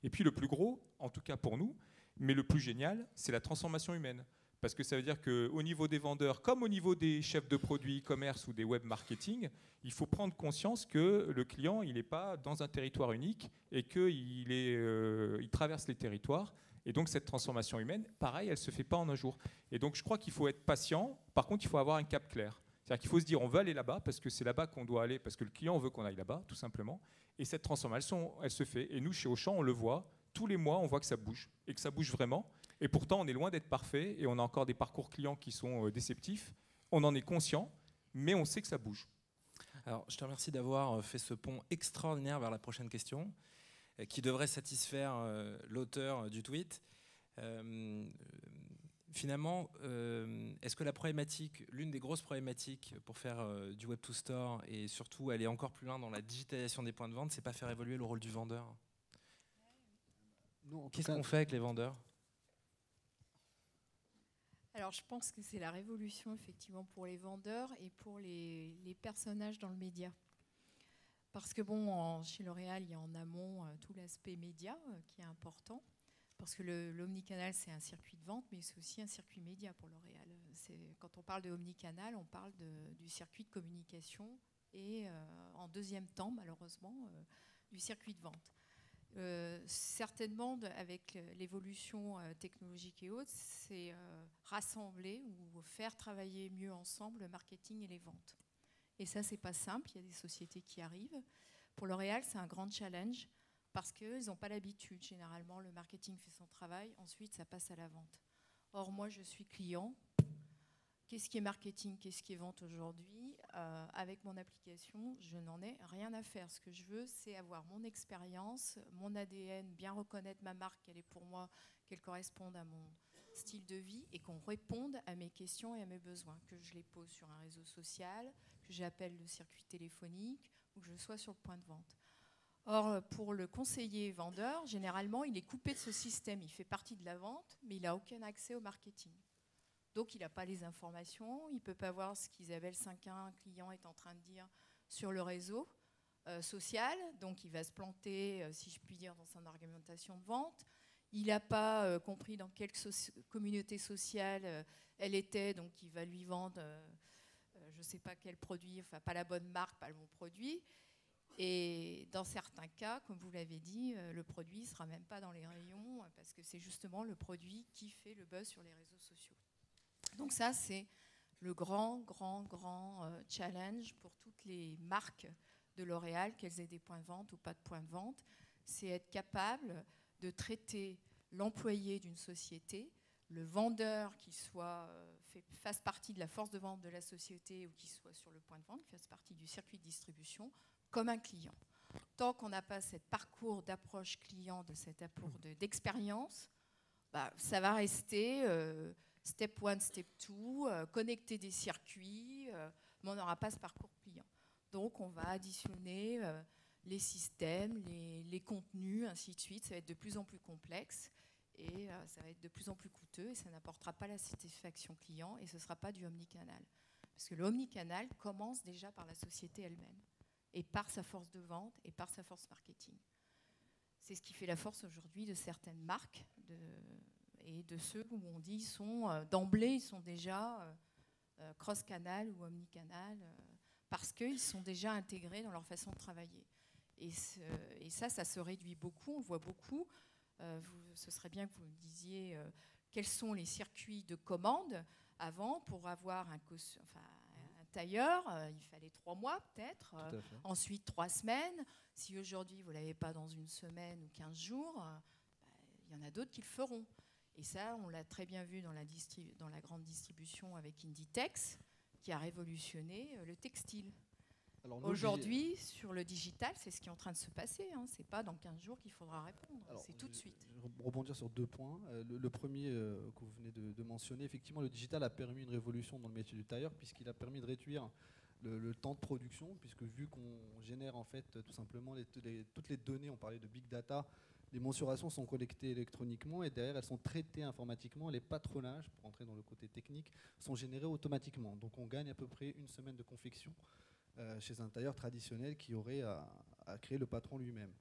Et puis le plus gros, en tout cas pour nous, mais le plus génial, c'est la transformation humaine. Parce que ça veut dire qu'au niveau des vendeurs, comme au niveau des chefs de produits e-commerce ou des web marketing, il faut prendre conscience que le client, il n'est pas dans un territoire unique et qu'il traverse les territoires. Et donc cette transformation humaine, pareil, elle ne se fait pas en un jour. Et donc je crois qu'il faut être patient. Par contre, il faut avoir un cap clair. C'est-à-dire qu'il faut se dire, on veut aller là-bas parce que c'est là-bas qu'on doit aller, parce que le client veut qu'on aille là-bas, tout simplement. Et cette transformation, elle se fait. Et nous, chez Auchan, on le voit. Tous les mois, on voit que ça bouge. Et que ça bouge vraiment. Et pourtant, on est loin d'être parfait et on a encore des parcours clients qui sont déceptifs. On en est conscient, mais on sait que ça bouge. Alors, je te remercie d'avoir fait ce pont extraordinaire vers la prochaine question, qui devrait satisfaire l'auteur du tweet. Finalement, est-ce que la problématique, l'une des grosses problématiques pour faire du Web to Store et surtout aller encore plus loin dans la digitalisation des points de vente, c'est pas faire évoluer le rôle du vendeur? Qu'est-ce qu'on fait avec les vendeurs? Alors, je pense que c'est la révolution, effectivement, pour les vendeurs et pour les personnages dans le média. Parce que, bon, chez L'Oréal, il y a en amont tout l'aspect média qui est important. Parce que l'omnicanal, c'est un circuit de vente, mais c'est aussi un circuit média pour L'Oréal. Quand on parle de omnicanal, on parle du circuit de communication et, en deuxième temps, malheureusement, du circuit de vente. Certainement, avec l'évolution technologique et autres, c'est rassembler ou faire travailler mieux ensemble le marketing et les ventes. Et ça, c'est pas simple. Il y a des sociétés qui arrivent. Pour L'Oréal, c'est un grand challenge parce qu'ils n'ont pas l'habitude. Généralement, le marketing fait son travail. Ensuite, ça passe à la vente. Or, moi, je suis client. Qu'est-ce qui est marketing, qu'est-ce qui est vente aujourd'hui? Avec mon application, je n'en ai rien à faire. Ce que je veux, c'est avoir mon expérience, mon ADN, bien reconnaître ma marque, qu'elle est pour moi, qu'elle corresponde à mon style de vie et qu'on réponde à mes questions et à mes besoins, que je les pose sur un réseau social, que j'appelle le circuit téléphonique ou que je sois sur le point de vente. Or, pour le conseiller vendeur, généralement, il est coupé de ce système. Il fait partie de la vente, mais il n'a aucun accès au marketing. Donc, il n'a pas les informations, il ne peut pas voir ce qu'Isabelle Cinquin, client, est en train de dire sur le réseau social. Donc, il va se planter, si je puis dire, dans son argumentation de vente. Il n'a pas compris dans quelle communauté sociale elle était, donc il va lui vendre, je ne sais pas quel produit, enfin pas la bonne marque, pas le bon produit. Et dans certains cas, comme vous l'avez dit, le produit ne sera même pas dans les rayons, parce que c'est justement le produit qui fait le buzz sur les réseaux sociaux. Donc ça, c'est le grand challenge pour toutes les marques de L'Oréal, qu'elles aient des points de vente ou pas de points de vente. C'est être capable de traiter l'employé d'une société, le vendeur qui fasse partie de la force de vente de la société ou qui soit sur le point de vente, qui fasse partie du circuit de distribution, comme un client. Tant qu'on n'a pas ce parcours d'approche client, de cet apport d'expérience, ça va rester... Step 1, Step 2, connecter des circuits, mais on n'aura pas ce parcours client. Donc, on va additionner les systèmes, les contenus, ainsi de suite. Ça va être de plus en plus complexe et ça va être de plus en plus coûteux et ça n'apportera pas la satisfaction client et ce ne sera pas du omnicanal. Parce que l'omnicanal commence déjà par la société elle-même. et par sa force de vente et par sa force marketing. C'est ce qui fait la force aujourd'hui de certaines marques et de ceux où on dit d'emblée, ils sont déjà cross-canal ou omnicanal parce qu'ils sont déjà intégrés dans leur façon de travailler. Et ça se réduit beaucoup, on le voit beaucoup. Ce serait bien que vous me disiez quels sont les circuits de commande. Avant, pour avoir un tailleur, il fallait 3 mois peut-être, ensuite 3 semaines. Si aujourd'hui vous ne l'avez pas dans une semaine ou 15 jours, il y en a d'autres qui le feront. Et ça, on l'a très bien vu dans la grande distribution avec Inditex, qui a révolutionné le textile. Aujourd'hui, sur le digital, c'est ce qui est en train de se passer. Hein. Ce n'est pas dans 15 jours qu'il faudra répondre, c'est tout de suite. Je vais rebondir sur 2 points. Le premier que vous venez de mentionner, effectivement, le digital a permis une révolution dans le métier du tailleur, puisqu'il a permis de réduire le temps de production, puisque vu qu'on génère en fait tout simplement toutes les données, on parlait de big data, les mensurations sont collectées électroniquement et derrière elles sont traitées informatiquement. Les patronages, pour entrer dans le côté technique, sont générés automatiquement. Donc on gagne à peu près 1 semaine de confection chez un tailleur traditionnel qui aurait à créer le patron lui-même.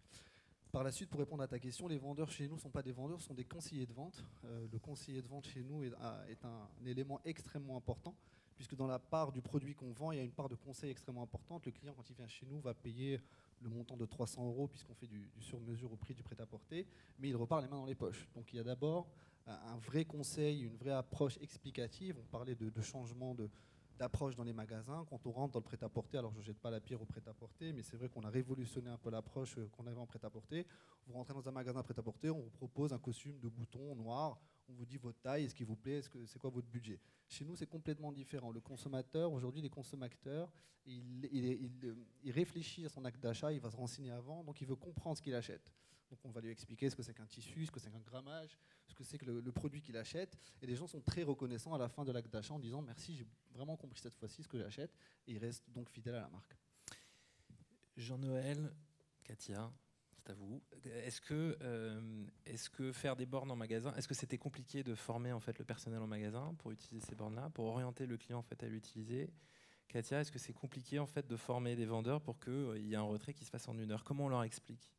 Par la suite, pour répondre à ta question, les vendeurs chez nous ne sont pas des vendeurs, ce sont des conseillers de vente. Le conseiller de vente chez nous est un élément extrêmement important, puisque dans la part du produit qu'on vend, il y a une part de conseil extrêmement importante. Le client, quand il vient chez nous, va payer le montant de 300 € puisqu'on fait du sur-mesure au prix du prêt-à-porter, mais il repart les mains dans les poches. Donc il y a d'abord un vrai conseil, une vraie approche explicative. On parlait de changement d'approche dans les magasins. Quand on rentre dans le prêt-à-porter, alors je ne jette pas la pierre au prêt-à-porter, mais c'est vrai qu'on a révolutionné un peu l'approche qu'on avait en prêt-à-porter. Vous rentrez dans un magasin prêt-à-porter, on vous propose un costume de boutons noir, on vous dit votre taille, est-ce qu'il vous plaît, c'est quoi votre budget. Chez nous, c'est complètement différent. Le consommateur, aujourd'hui, les consommateurs, il réfléchit à son acte d'achat, il va se renseigner avant, donc il veut comprendre ce qu'il achète. Donc on va lui expliquer ce que c'est qu'un tissu, ce que c'est qu'un grammage, ce que c'est que le produit qu'il achète. Et les gens sont très reconnaissants à la fin de l'acte d'achat en disant merci, j'ai vraiment compris cette fois-ci ce que j'achète. Et ils restent donc fidèles à la marque. Jean-Noël, Katia, c'est à vous. Est-ce que faire des bornes en magasin, est-ce que c'était compliqué de former en fait le personnel en magasin pour utiliser ces bornes-là, pour orienter le client en fait à l'utiliser? Katia, est-ce que c'est compliqué en fait de former des vendeurs pour qu'il y ait un retrait qui se fasse en 1 heure? Comment on leur explique?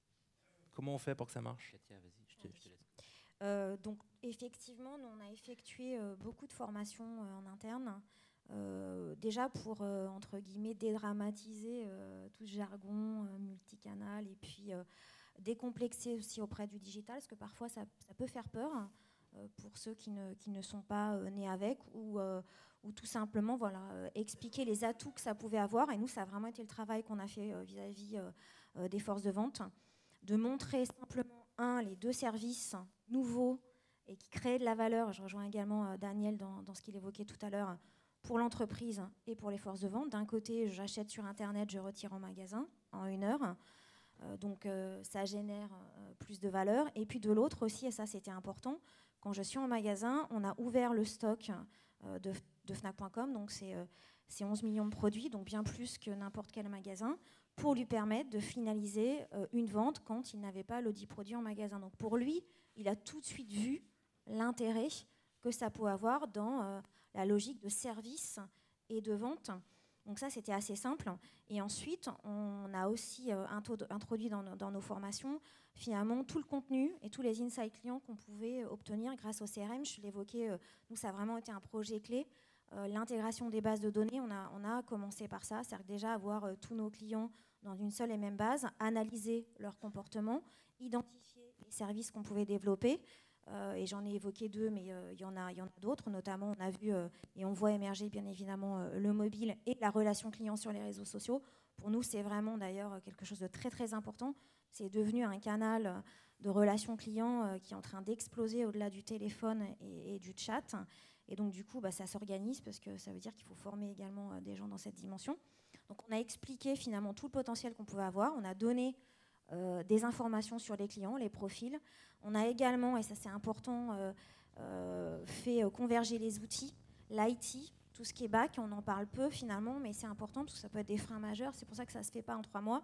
Comment on fait pour que ça marche? Katia, vas-y, je te laisse. Donc effectivement, nous, on a effectué beaucoup de formations en interne, déjà pour, entre guillemets, dédramatiser tout ce jargon multicanal et puis décomplexer aussi auprès du digital, parce que parfois ça peut faire peur pour ceux qui ne sont pas nés avec ou tout simplement expliquer les atouts que ça pouvait avoir. Et nous, ça a vraiment été le travail qu'on a fait vis-à-vis des forces de vente, de montrer simplement, les 2 services nouveaux et qui créaient de la valeur. Je rejoins également Daniel dans ce qu'il évoquait tout à l'heure, pour l'entreprise et pour les forces de vente. D'un côté, j'achète sur Internet, je retire en magasin en 1 heure. Donc ça génère plus de valeur. Et puis de l'autre aussi, et ça c'était important, quand je suis en magasin, on a ouvert le stock de Fnac.com, donc c'est 11 millions de produits, donc bien plus que n'importe quel magasin, pour lui permettre de finaliser une vente quand il n'avait pas l'audit produit en magasin. Donc pour lui, il a tout de suite vu l'intérêt que ça peut avoir dans la logique de service et de vente. Donc ça, c'était assez simple. Et ensuite, on a aussi introduit dans nos formations, finalement, tout le contenu et tous les insights clients qu'on pouvait obtenir grâce au CRM. Je l'évoquais, nous, ça a vraiment été un projet clé. L'intégration des bases de données, on a commencé par ça, c'est-à-dire déjà avoir tous nos clients dans une seule et même base, analyser leur comportement, identifier les services qu'on pouvait développer. Et j'en ai évoqué 2, mais il y en a d'autres. Notamment, on a vu et on voit émerger bien évidemment le mobile et la relation client sur les réseaux sociaux. Pour nous, c'est vraiment d'ailleurs quelque chose de très très important. C'est devenu un canal de relation client qui est en train d'exploser au-delà du téléphone et du chat. Et donc du coup, ça s'organise parce que ça veut dire qu'il faut former également des gens dans cette dimension. Donc on a expliqué finalement tout le potentiel qu'on pouvait avoir. On a donné des informations sur les clients, les profils. On a également, et ça c'est important, fait converger les outils, l'IT, tout ce qui est back. On en parle peu finalement, mais c'est important parce que ça peut être des freins majeurs. C'est pour ça que ça ne se fait pas en 3 mois.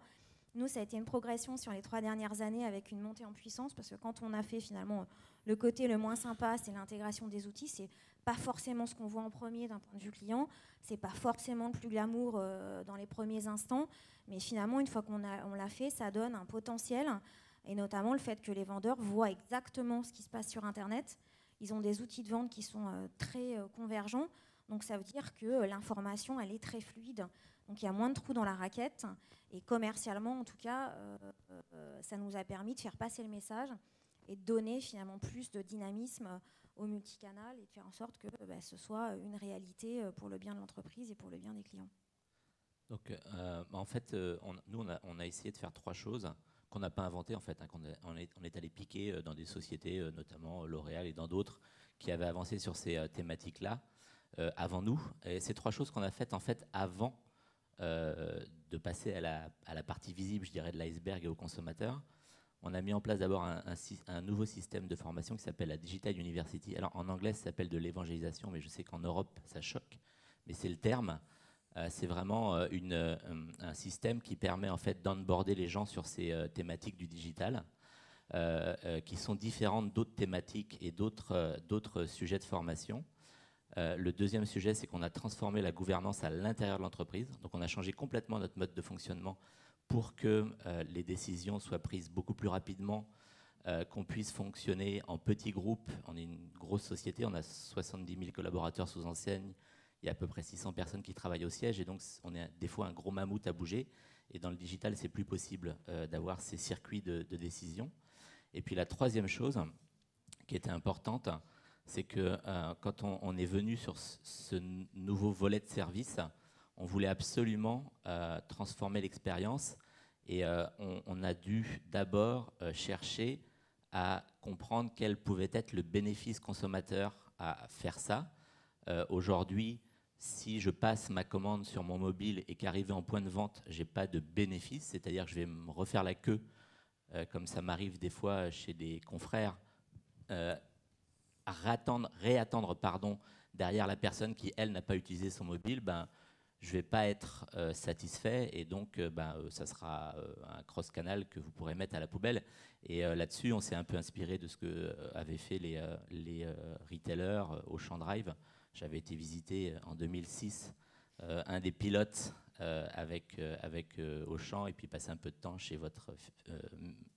Nous, ça a été une progression sur les 3 dernières années avec une montée en puissance, parce que quand on a fait finalement le côté le moins sympa, c'est l'intégration des outils. C'est pas forcément ce qu'on voit en premier d'un point de vue client, c'est pas forcément le plus glamour dans les premiers instants, mais finalement, une fois qu'on l'a fait, ça donne un potentiel, et notamment le fait que les vendeurs voient exactement ce qui se passe sur Internet. Ils ont des outils de vente qui sont très convergents, donc ça veut dire que l'information, elle est très fluide. Donc il y a moins de trous dans la raquette, et commercialement, en tout cas, ça nous a permis de faire passer le message et de donner finalement plus de dynamisme au multicanal et de faire en sorte que ce soit une réalité pour le bien de l'entreprise et pour le bien des clients. Donc, en fait, nous, on a essayé de faire 3 choses qu'on n'a pas inventées, en fait, hein, on est allé piquer dans des sociétés, notamment L'Oréal et dans d'autres, qui avaient avancé sur ces thématiques-là avant nous. Et ces 3 choses qu'on a faites, en fait, avant de passer à la partie visible, je dirais, de l'iceberg et aux consommateurs. On a mis en place d'abord un nouveau système de formation qui s'appelle la Digital University. Alors en anglais, ça s'appelle de l'évangélisation, mais je sais qu'en Europe, ça choque. Mais c'est le terme. C'est vraiment un système qui permet en fait d'onboarder les gens sur ces thématiques du digital, qui sont différentes d'autres thématiques et d'autres sujets de formation. Le deuxième sujet, c'est qu'on a transformé la gouvernance à l'intérieur de l'entreprise. Donc on a changé complètement notre mode de fonctionnement pour que les décisions soient prises beaucoup plus rapidement, qu'on puisse fonctionner en petits groupes. On est une grosse société, on a 70 000 collaborateurs sous enseigne, il y a à peu près 600 personnes qui travaillent au siège, et donc on est des fois un gros mammouth à bouger. Et dans le digital, c'est plus possible d'avoir ces circuits de décision. Et puis la troisième chose qui était importante, c'est que quand on est venu sur ce nouveau volet de service, on voulait absolument transformer l'expérience, et on a dû d'abord chercher à comprendre quel pouvait être le bénéfice consommateur à faire ça. Aujourd'hui, si je passe ma commande sur mon mobile et qu'arrivé en point de vente, je n'ai pas de bénéfice, c'est-à-dire que je vais me refaire la queue, comme ça m'arrive des fois chez des confrères, réattendre derrière la personne qui, elle, n'a pas utilisé son mobile, je ne vais pas être satisfait, et donc ça sera un cross-canal que vous pourrez mettre à la poubelle. Et là-dessus, on s'est un peu inspiré de ce qu'avaient fait les retailers Auchan Drive. J'avais été visiter en 2006 un des pilotes avec Auchan, et puis passer un peu de temps chez votre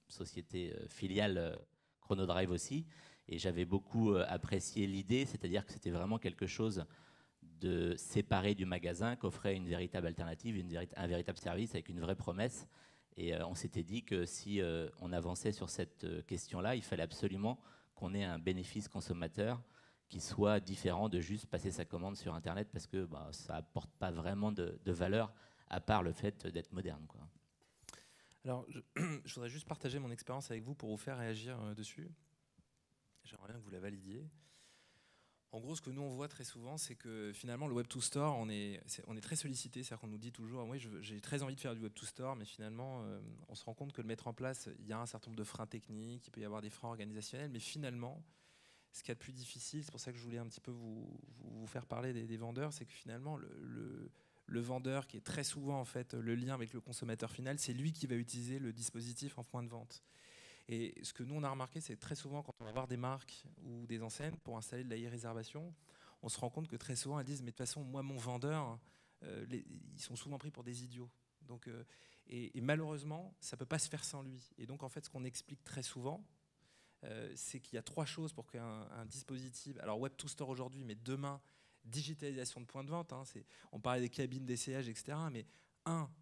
société filiale Chronodrive aussi. Et j'avais beaucoup apprécié l'idée, c'est-à-dire que c'était vraiment quelque chose de séparé du magasin, qu'offrait une véritable alternative, un véritable service avec une vraie promesse. Et on s'était dit que si on avançait sur cette question-là, il fallait absolument qu'on ait un bénéfice consommateur qui soit différent de juste passer sa commande sur Internet, parce que ça n'apporte pas vraiment de valeur, à part le fait d'être moderne, quoi. Alors, je voudrais juste partager mon expérience avec vous pour vous faire réagir dessus. J'aimerais bien que vous la validiez. En gros, ce que nous on voit très souvent, c'est que finalement le Web to Store, on est très sollicité, c'est-à-dire qu'on nous dit toujours, oui, j'ai très envie de faire du Web to Store, mais finalement, on se rend compte que le mettre en place, il y a un certain nombre de freins techniques, il peut y avoir des freins organisationnels, mais finalement, ce qu'il y a de plus difficile, c'est pour ça que je voulais un petit peu vous faire parler des vendeurs, c'est que finalement le vendeur, qui est très souvent en fait le lien avec le consommateur final, c'est lui qui va utiliser le dispositif en point de vente. Et ce que nous, on a remarqué, c'est très souvent, quand on va voir des marques ou des enseignes pour installer de la e-réservation, on se rend compte que très souvent, elles disent « mais de toute façon, moi, mon vendeur, ils sont souvent pris pour des idiots. » Donc, et malheureusement, ça ne peut pas se faire sans lui. Et donc, en fait, ce qu'on explique très souvent, c'est qu'il y a 3 choses pour qu'un dispositif, alors Web to Store aujourd'hui, mais demain, digitalisation de points de vente, on parlait des cabines d'essayage, etc. Mais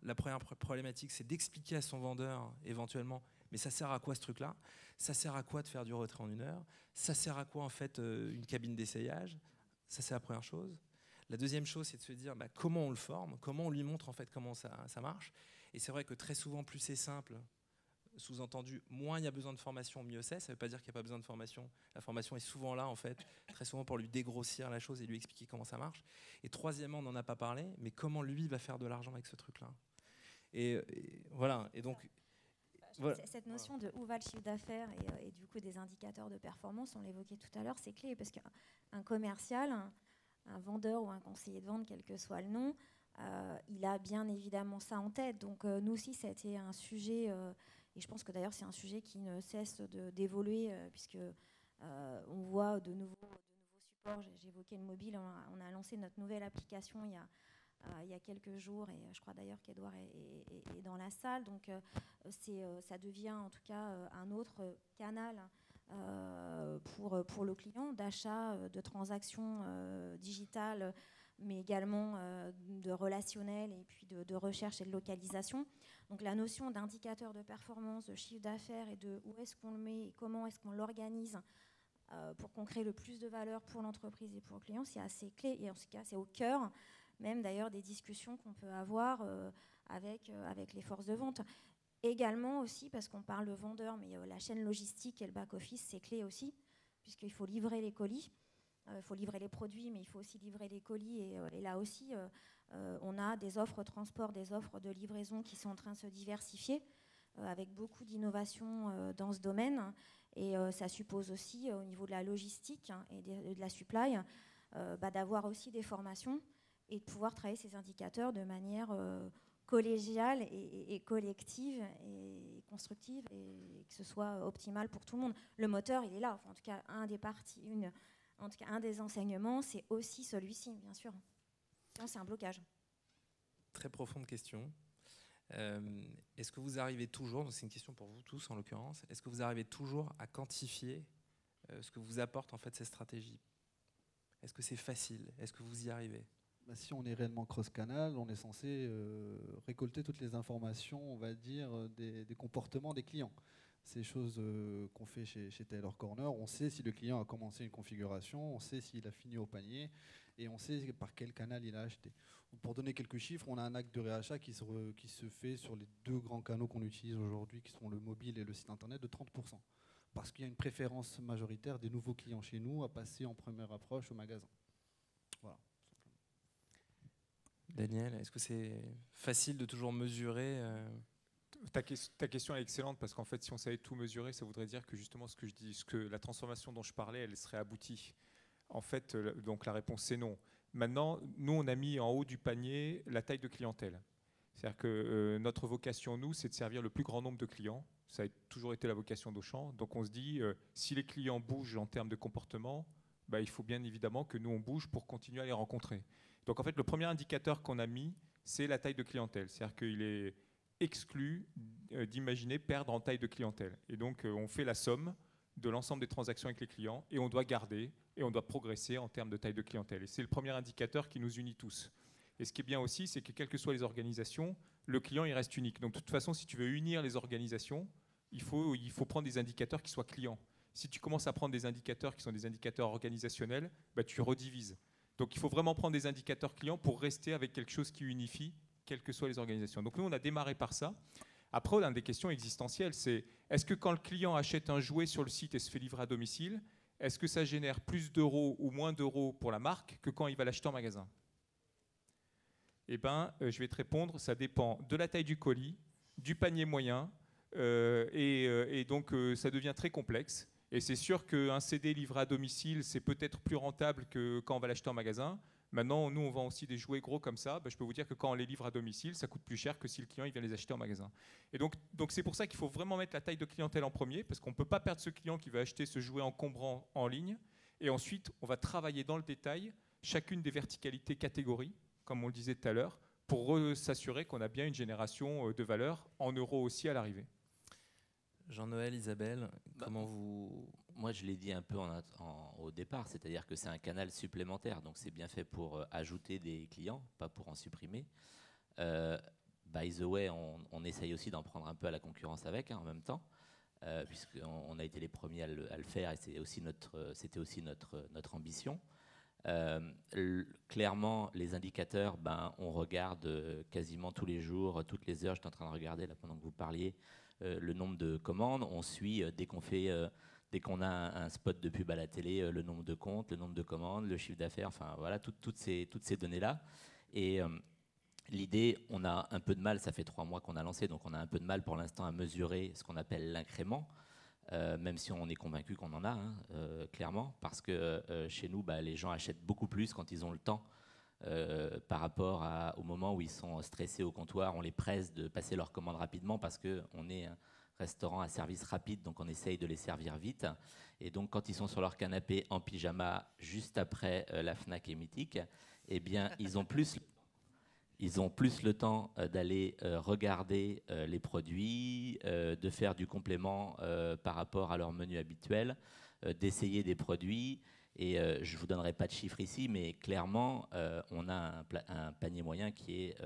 la première problématique, c'est d'expliquer à son vendeur, éventuellement, mais ça sert à quoi ce truc-là? Ça sert à quoi de faire du retrait en 1 heure? Ça sert à quoi en fait une cabine d'essayage? Ça, c'est la première chose. La deuxième chose, c'est de se dire comment on le forme, comment on lui montre en fait comment ça marche. Et c'est vrai que très souvent, plus c'est simple, sous-entendu, moins il y a besoin de formation, mieux c'est. Ça ne veut pas dire qu'il n'y a pas besoin de formation. La formation est souvent là, en fait, très souvent pour lui dégrossir la chose et lui expliquer comment ça marche. Et troisièmement, on n'en a pas parlé, mais comment lui va faire de l'argent avec ce truc-là. Et voilà. Et donc, voilà. Cette notion de où va le chiffre d'affaires et du coup des indicateurs de performance, on l'évoquait tout à l'heure, c'est clé, parce qu'un commercial, un vendeur ou un conseiller de vente, quel que soit le nom, il a bien évidemment ça en tête. Donc nous aussi, ça a été un sujet, et je pense que d'ailleurs c'est un sujet qui ne cesse d'évoluer, puisque on voit de nouveaux support. J'ai évoqué le mobile. On a lancé notre nouvelle application il y a quelques jours, et je crois d'ailleurs qu'Edouard est dans la salle. Donc ça devient en tout cas un autre canal pour le client d'achat, de transactions digitales, mais également de relationnel et puis de recherche et de localisation. Donc la notion d'indicateur de performance, de chiffre d'affaires et de où est-ce qu'on le met et comment est-ce qu'on l'organise pour qu'on crée le plus de valeur pour l'entreprise et pour le client, c'est assez clé, et en tout cas c'est au cœur même d'ailleurs des discussions qu'on peut avoir avec les forces de vente. Également aussi, parce qu'on parle de vendeurs, mais la chaîne logistique et le back-office, c'est clé aussi, puisqu'il faut livrer les colis, il faut livrer les produits, mais il faut aussi livrer les colis. Et là aussi, on a des offres transport, des offres de livraison qui sont en train de se diversifier, avec beaucoup d'innovations dans ce domaine. Et ça suppose aussi, au niveau de la logistique et de la supply, d'avoir aussi des formations et de pouvoir travailler ces indicateurs de manière collégiale et collective et constructive, et que ce soit optimal pour tout le monde. Le moteur, il est là. Enfin, en tout cas, un des enseignements, c'est aussi celui-ci, bien sûr. Sinon, c'est un blocage. Très profonde question. Est-ce que vous arrivez toujours, c'est une question pour vous tous en l'occurrence, est-ce que vous arrivez toujours à quantifier ce que vous apportent en fait ces stratégies? Est-ce que c'est facile? Est-ce que vous y arrivez? Si on est réellement cross-canal, on est censé récolter toutes les informations, on va dire, des comportements des clients. C'est des choses qu'on fait chez Taylor Corner. On sait si le client a commencé une configuration, on sait s'il a fini au panier, et on sait par quel canal il a acheté. Pour donner quelques chiffres, on a un acte de réachat qui se fait sur les deux grands canaux qu'on utilise aujourd'hui, qui sont le mobile et le site internet, de 30%. Parce qu'il y a une préférence majoritaire des nouveaux clients chez nous à passer en première approche au magasin. Voilà. Daniel, est-ce que c'est facile de toujours mesurer Ta question est excellente, parce qu'en fait, si on savait tout mesurer, ça voudrait dire que justement la transformation dont je parlais, elle serait aboutie. En fait, donc la réponse c'est non. Maintenant, nous, on a mis en haut du panier la taille de clientèle. C'est-à-dire que notre vocation, nous, c'est de servir le plus grand nombre de clients. Ça a toujours été la vocation d'Auchan. Donc on se dit, si les clients bougent en termes de comportement, il faut bien évidemment que nous, on bouge pour continuer à les rencontrer. Donc en fait, le premier indicateur qu'on a mis, c'est la taille de clientèle. C'est-à-dire qu'il est exclu d'imaginer perdre en taille de clientèle. Et donc on fait la somme de l'ensemble des transactions avec les clients, et on doit garder et on doit progresser en termes de taille de clientèle. Et c'est le premier indicateur qui nous unit tous. Et ce qui est bien aussi, c'est que quelles que soient les organisations, le client, il reste unique. Donc de toute façon, si tu veux unir les organisations, il faut prendre des indicateurs qui soient clients. Si tu commences à prendre des indicateurs qui sont des indicateurs organisationnels, tu redivises. Donc il faut vraiment prendre des indicateurs clients pour rester avec quelque chose qui unifie, quelles que soient les organisations. Donc nous, on a démarré par ça. Après, on a des questions existentielles. C'est, est-ce que quand le client achète un jouet sur le site et se fait livrer à domicile, est-ce que ça génère plus d'euros ou moins d'euros pour la marque que quand il va l'acheter en magasin? Eh bien, je vais te répondre, ça dépend de la taille du colis, du panier moyen, et donc ça devient très complexe. Et c'est sûr qu'un CD livré à domicile, c'est peut-être plus rentable que quand on va l'acheter en magasin. Maintenant, nous, on vend aussi des jouets gros comme ça. Je peux vous dire que quand on les livre à domicile, ça coûte plus cher que si le client il vient les acheter en magasin. Et donc c'est pour ça qu'il faut vraiment mettre la taille de clientèle en premier, parce qu'on ne peut pas perdre ce client qui va acheter ce jouet encombrant en ligne. Et ensuite, on va travailler dans le détail chacune des verticalités catégories, comme on le disait tout à l'heure, pour s'assurer qu'on a bien une génération de valeur en euros aussi à l'arrivée. Jean-Noël, Isabelle, comment vous... Moi, je l'ai dit un peu au départ, c'est-à-dire que c'est un canal supplémentaire, donc c'est bien fait pour ajouter des clients, pas pour en supprimer. By the way, on essaye aussi d'en prendre un peu à la concurrence avec, en même temps, puisqu'on a été les premiers à le faire, et c'était aussi notre ambition. Clairement, les indicateurs, on regarde quasiment tous les jours, toutes les heures. J'étais en train de regarder là pendant que vous parliez le nombre de commandes. On suit dès qu'on a un spot de pub à la télé, le nombre de comptes, le nombre de commandes, le chiffre d'affaires, enfin voilà, toutes ces données-là. Et l'idée, on a un peu de mal, ça fait 3 mois qu'on a lancé, donc on a un peu de mal pour l'instant à mesurer ce qu'on appelle l'incrément. Même si on est convaincu qu'on en a, clairement, parce que chez nous, les gens achètent beaucoup plus quand ils ont le temps par rapport au moment où ils sont stressés au comptoir. On les presse de passer leur commande rapidement parce qu'on est restaurants à service rapide, donc on essaye de les servir vite. Et donc, quand ils sont sur leur canapé en pyjama, juste après la Fnac et Mythique, eh bien, ils ont plus le temps d'aller regarder les produits, de faire du complément par rapport à leur menu habituel, d'essayer des produits. Et je ne vous donnerai pas de chiffres ici, mais clairement, on a un panier moyen qui est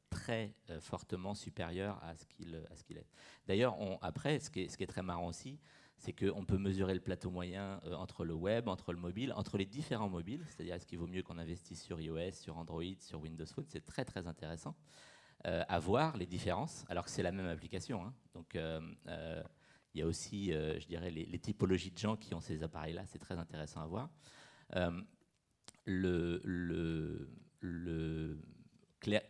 très fortement supérieur à ce qu'il est. D'ailleurs, après, ce qui est très marrant aussi, c'est qu'on peut mesurer le plateau moyen entre le web, entre le mobile, entre les différents mobiles. C'est-à-dire, est-ce qu'il vaut mieux qu'on investisse sur iOS, sur Android, sur Windows Phone? C'est très, très intéressant à voir les différences, alors que c'est la même application. Hein. Donc, il y a aussi, je dirais, les typologies de gens qui ont ces appareils-là. C'est très intéressant à voir.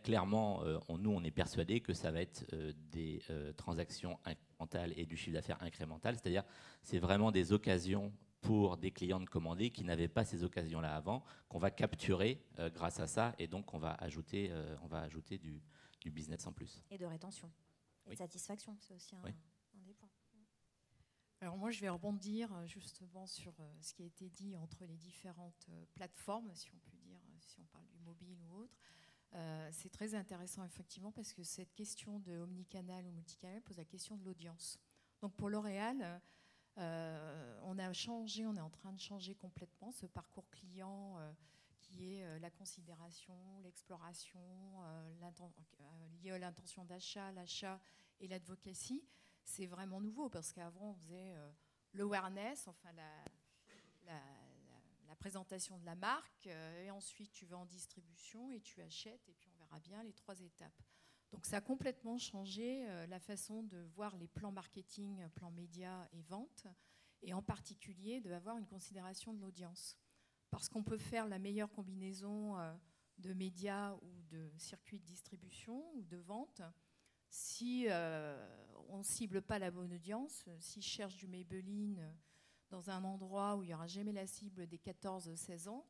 Clairement, nous, on est persuadés que ça va être des transactions incrémentales et du chiffre d'affaires incrémental. C'est-à-dire, c'est vraiment des occasions pour des clients de commander qui n'avaient pas ces occasions-là avant, qu'on va capturer grâce à ça, et donc on va ajouter du business en plus. Et de rétention. Et de satisfaction, c'est aussi un des points. Alors moi, je vais rebondir justement sur ce qui a été dit entre les différentes plateformes, si on peut dire, si on parle du mobile ou autre. C'est très intéressant effectivement parce que cette question de omnicanal ou multicanal pose la question de l'audience. Donc pour L'Oréal, on est en train de changer complètement ce parcours client qui est la considération, l'exploration, liée à l'intention d'achat, l'achat et l'advocacy. C'est vraiment nouveau parce qu'avant on faisait l'awareness, enfin la présentation de la marque, et ensuite tu vas en distribution et tu achètes, et puis on verra bien les 3 étapes. Donc ça a complètement changé la façon de voir les plans marketing, plans médias et vente, et en particulier d'avoir une considération de l'audience. Parce qu'on peut faire la meilleure combinaison de médias ou de circuits de distribution ou de vente. Si on ne cible pas la bonne audience, si je cherche du Maybelline dans un endroit où il n'y aura jamais la cible des 14-16 ans,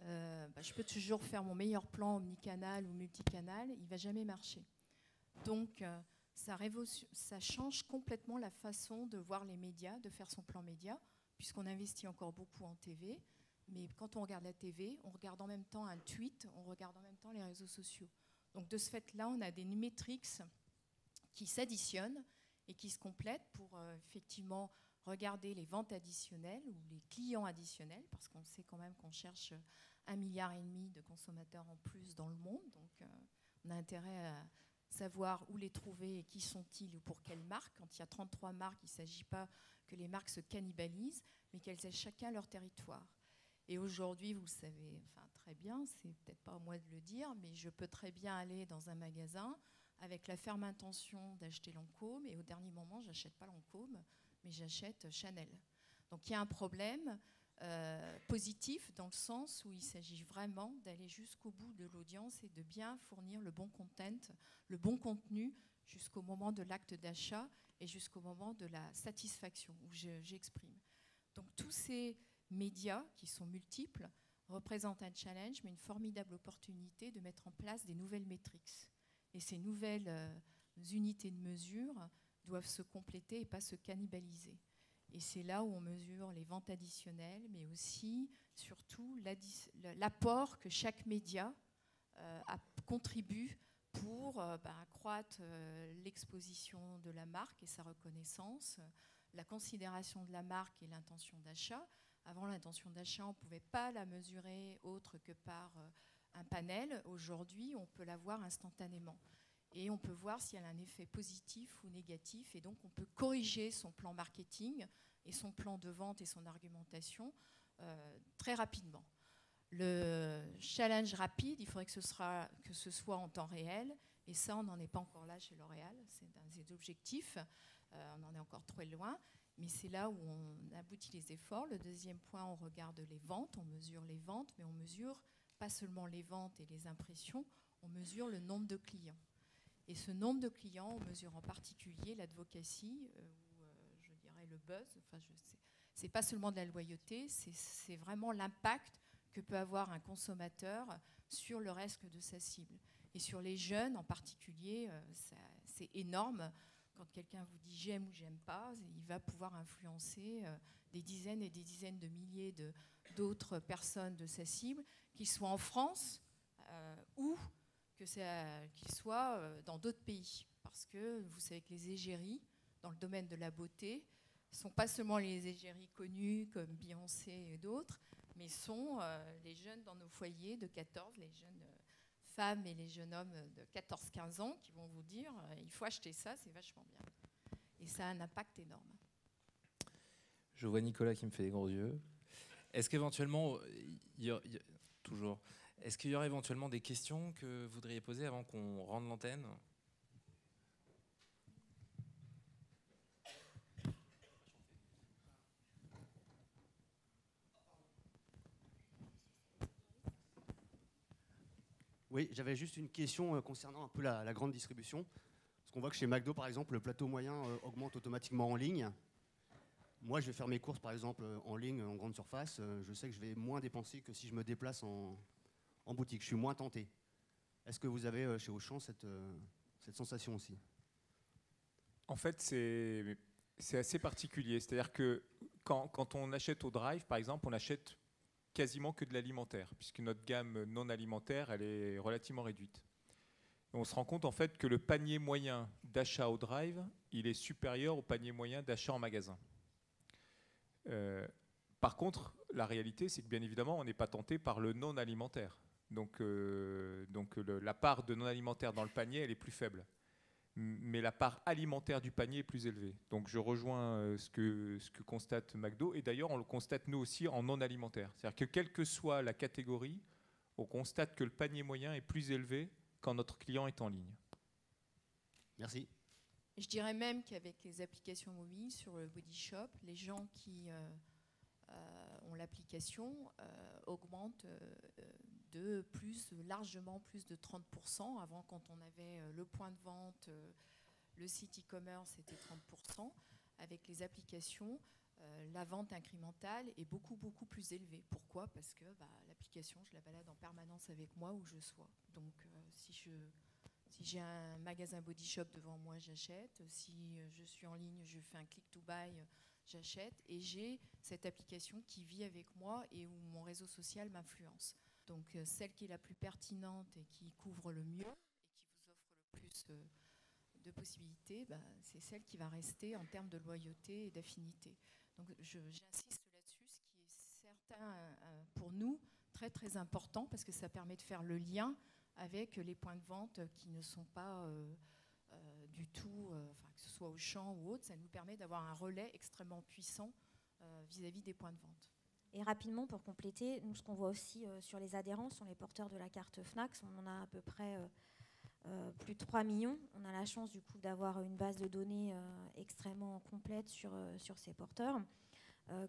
je peux toujours faire mon meilleur plan omnicanal ou multicanal, il ne va jamais marcher. Donc, ça change complètement la façon de voir les médias, de faire son plan média, puisqu'on investit encore beaucoup en TV. Mais quand on regarde la TV, on regarde en même temps un tweet, on regarde en même temps les réseaux sociaux. Donc, de ce fait-là, on a des métriques qui s'additionnent et qui se complètent pour effectivement regarder les ventes additionnelles ou les clients additionnels, parce qu'on sait quand même qu'on cherche 1,5 milliard de consommateurs en plus dans le monde. Donc, on a intérêt à savoir où les trouver et qui sont-ils ou pour quelles marques. Quand il y a 33 marques, il ne s'agit pas que les marques se cannibalisent, mais qu'elles aient chacun leur territoire. Et aujourd'hui, vous le savez très bien, c'est peut-être pas à moi de le dire, mais je peux très bien aller dans un magasin avec la ferme intention d'acheter Lancôme, et au dernier moment, je n'achète pas Lancôme, mais j'achète Chanel. Donc il y a un problème positif dans le sens où il s'agit vraiment d'aller jusqu'au bout de l'audience et de bien fournir le bon content, le bon contenu jusqu'au moment de l'acte d'achat et jusqu'au moment de la satisfaction où j'exprime. Donc tous ces médias qui sont multiples représentent un challenge, mais une formidable opportunité de mettre en place des nouvelles métriques. Et ces nouvelles unités de mesure doivent se compléter et pas se cannibaliser. Et c'est là où on mesure les ventes additionnelles, mais aussi, surtout, l'apport que chaque média contribue pour accroître l'exposition de la marque et sa reconnaissance, la considération de la marque et l'intention d'achat. Avant, l'intention d'achat, on ne pouvait pas la mesurer autre que par un panel. Aujourd'hui, on peut la voir instantanément. Et on peut voir si elle a un effet positif ou négatif. Et donc, on peut corriger son plan marketing et son plan de vente et son argumentation très rapidement. Le challenge rapide, il faudrait que ce soit en temps réel. Et ça, on n'en est pas encore là chez L'Oréal. C'est un des objectifs. On en est encore très loin. Mais c'est là où on aboutit les efforts. Le deuxième point, on regarde les ventes. On mesure les ventes, mais on mesure pas seulement les ventes et les impressions. On mesure le nombre de clients. Et ce nombre de clients, on mesure en particulier l'advocacy, ou je dirais le buzz. Enfin, c'est pas seulement de la loyauté, c'est vraiment l'impact que peut avoir un consommateur sur le reste de sa cible. Et sur les jeunes en particulier, c'est énorme. quand quelqu'un vous dit j'aime ou j'aime pas, il va pouvoir influencer des dizaines et des dizaines de milliers d'autres personnes de sa cible, qu'ils soient en France ou qu'ils soient dans d'autres pays. Parce que vous savez que les égéries, dans le domaine de la beauté, ne sont pas seulement les égéries connues comme Beyoncé et d'autres, mais sont les jeunes dans nos foyers de 14, les jeunes femmes et les jeunes hommes de 14-15 ans qui vont vous dire il faut acheter ça, c'est vachement bien. Et ça a un impact énorme. Je vois Nicolas qui me fait des gros yeux. Est-ce qu'éventuellement, toujours, est-ce qu'il y aurait éventuellement des questions que vous voudriez poser avant qu'on rende l'antenne ? Oui, j'avais juste une question concernant un peu la grande distribution. Parce qu'on voit que chez McDo, par exemple, le plateau moyen augmente automatiquement en ligne. Moi, je vais faire mes courses, par exemple, en ligne, en grande surface. Je sais que je vais moins dépenser que si je me déplace en boutique. Je suis moins tenté. Est-ce que vous avez chez Auchan cette sensation aussi ? En fait, c'est assez particulier. C'est-à-dire que quand on achète au Drive, par exemple, on achète quasiment que de l'alimentaire, puisque notre gamme non alimentaire, elle est relativement réduite. Et on se rend compte en fait que le panier moyen d'achat au Drive, il est supérieur au panier moyen d'achat en magasin. Par contre, la réalité, c'est que bien évidemment, on n'est pas tenté par le non alimentaire. Donc la part de non alimentaire dans le panier, elle est plus faible. Mais la part alimentaire du panier est plus élevée. Donc je rejoins ce que constate McDo. Et d'ailleurs, on le constate nous aussi en non alimentaire. C'est-à-dire que quelle que soit la catégorie, on constate que le panier moyen est plus élevé quand notre client est en ligne. Merci. Je dirais même qu'avec les applications mobiles sur le Body Shop, les gens qui ont l'application augmentent largement plus de 30%. Avant, quand on avait le point de vente, le site e-commerce, c'était 30%. Avec les applications, la vente incrémentale est beaucoup, beaucoup plus élevée. Pourquoi ? Parce que l'application, je la balade en permanence avec moi où je sois. Donc, si j'ai un magasin Body Shop devant moi, j'achète. Si je suis en ligne, je fais un click to buy, j'achète. Et j'ai cette application qui vit avec moi et où mon réseau social m'influence. Donc celle qui est la plus pertinente et qui couvre le mieux et qui vous offre le plus de possibilités, c'est celle qui va rester en termes de loyauté et d'affinité. Donc j'insiste là-dessus, ce qui est pour nous très très important parce que ça permet de faire le lien avec les points de vente qui ne sont pas du tout, que ce soit Auchan ou autre, ça nous permet d'avoir un relais extrêmement puissant vis-à-vis des points de vente. Et rapidement, pour compléter, nous, ce qu'on voit aussi sur les adhérents, sont les porteurs de la carte Fnac. On en a à peu près plus de 3 millions. On a la chance, du coup, d'avoir une base de données extrêmement complète sur ces porteurs.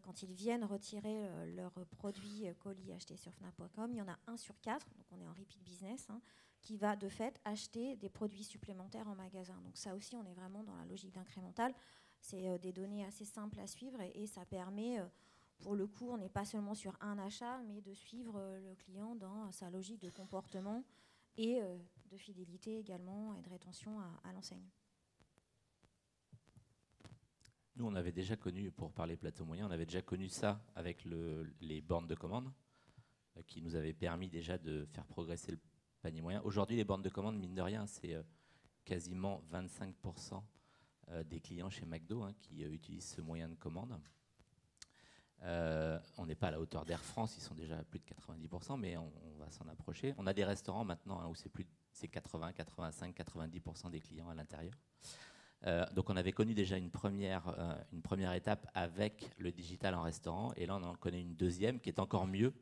Quand ils viennent retirer leurs produits colis achetés sur Fnac.com, il y en a 1 sur 4, donc on est en repeat business, qui va de fait acheter des produits supplémentaires en magasin. Donc ça aussi, on est vraiment dans la logique d'incrémental. C'est des données assez simples à suivre et ça permet... pour le coup, on n'est pas seulement sur un achat, mais de suivre le client dans sa logique de comportement et de fidélité également et de rétention à l'enseigne. Nous, on avait déjà connu, pour parler plateau moyen, on avait déjà connu ça avec les bornes de commande qui nous avaient permis déjà de faire progresser le panier moyen. Aujourd'hui, les bornes de commande, mine de rien, c'est quasiment 25% des clients chez McDo qui utilisent ce moyen de commande. On n'est pas à la hauteur d'Air France, ils sont déjà à plus de 90%, mais on va s'en approcher. On a des restaurants maintenant où c'est 80, 85, 90% des clients à l'intérieur. Donc on avait connu déjà une première étape avec le digital en restaurant, et là on en connaît une deuxième qui est encore mieux,